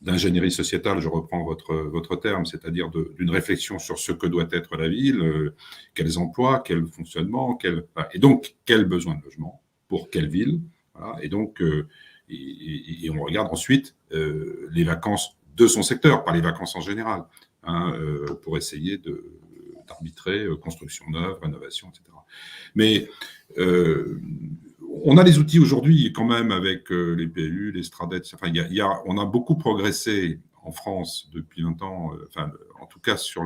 d'ingénierie sociétale, je reprends votre terme, c'est-à-dire d'une réflexion sur ce que doit être la ville, quels emplois, quel fonctionnement, et donc quels besoins de logement, pour quelle ville, voilà, et donc et on regarde ensuite les vacances de son secteur, pas les vacances en général, hein, pour essayer d'arbitrer construction neuve, rénovation, etc. Mais on a les outils aujourd'hui quand même avec les PLU, les STRADET. Enfin, on a beaucoup progressé en France depuis 20 ans, enfin, en tout cas sur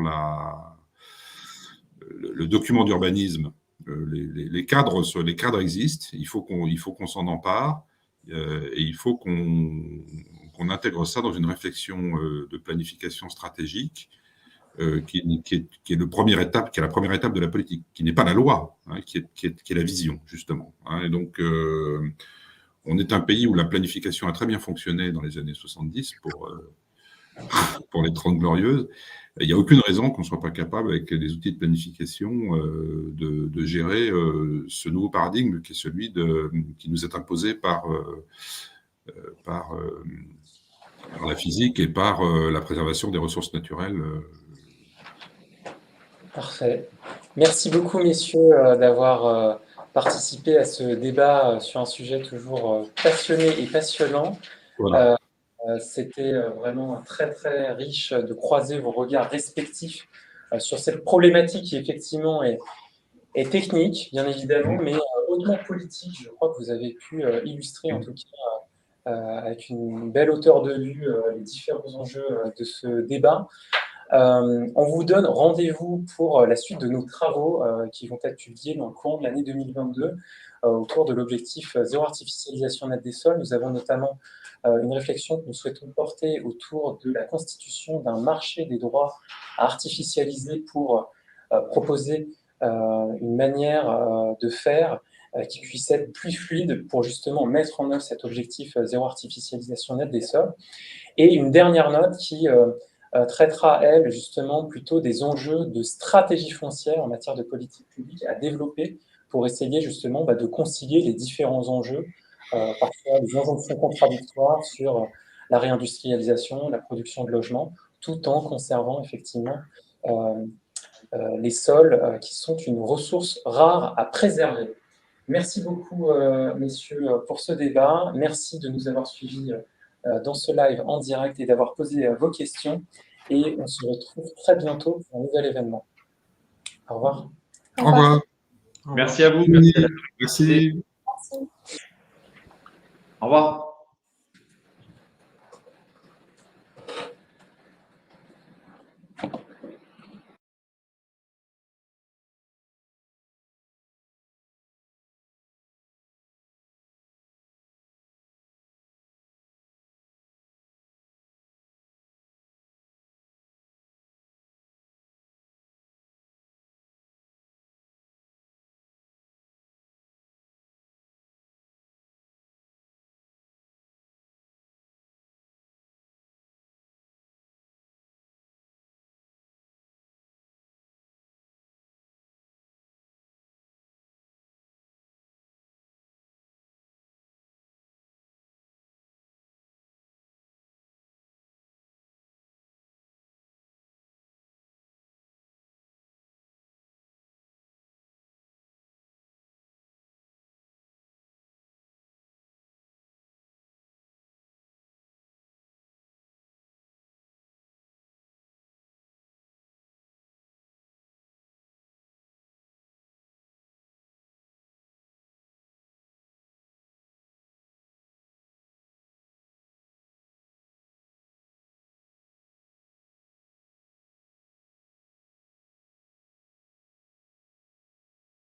le document d'urbanisme. Les cadres existent, il faut qu'on s'en empare et il faut qu'on intègre ça dans une réflexion de planification stratégique qui est la première étape de la politique, qui n'est pas la loi, hein, qui est la vision, justement. Hein. Et donc, on est un pays où la planification a très bien fonctionné dans les années 70 pour les 30 glorieuses. Il n'y a aucune raison qu'on ne soit pas capable, avec les outils de planification, de gérer ce nouveau paradigme qui est celui qui nous est imposé par la physique et par la préservation des ressources naturelles. Parfait. Merci beaucoup, messieurs, d'avoir participé à ce débat sur un sujet toujours passionné et passionnant. Voilà. C'était vraiment très, très riche de croiser vos regards respectifs sur cette problématique qui, effectivement, est technique, bien évidemment, mais hautement politique. Je crois que vous avez pu illustrer, en tout cas, avec une belle hauteur de vue, les différents enjeux de ce débat. On vous donne rendez-vous pour la suite de nos travaux qui vont être publiés dans le courant de l'année 2022 autour de l'objectif zéro artificialisation nette des sols. Nous avons notamment une réflexion que nous souhaitons porter autour de la constitution d'un marché des droits à artificialiser pour proposer une manière de faire qui puisse être plus fluide pour justement mettre en œuvre cet objectif zéro artificialisation nette des sols. Et une dernière note qui traitera, elle, justement, plutôt des enjeux de stratégie foncière en matière de politique publique à développer pour essayer, justement, de concilier les différents enjeux, parfois des injonctions contradictoires sur la réindustrialisation, la production de logements, tout en conservant effectivement les sols qui sont une ressource rare à préserver. Merci beaucoup, messieurs, pour ce débat. Merci de nous avoir suivis dans ce live en direct et d'avoir posé vos questions. Et on se retrouve très bientôt pour un nouvel événement. Au revoir. Au revoir. Merci à vous. Merci. Au revoir.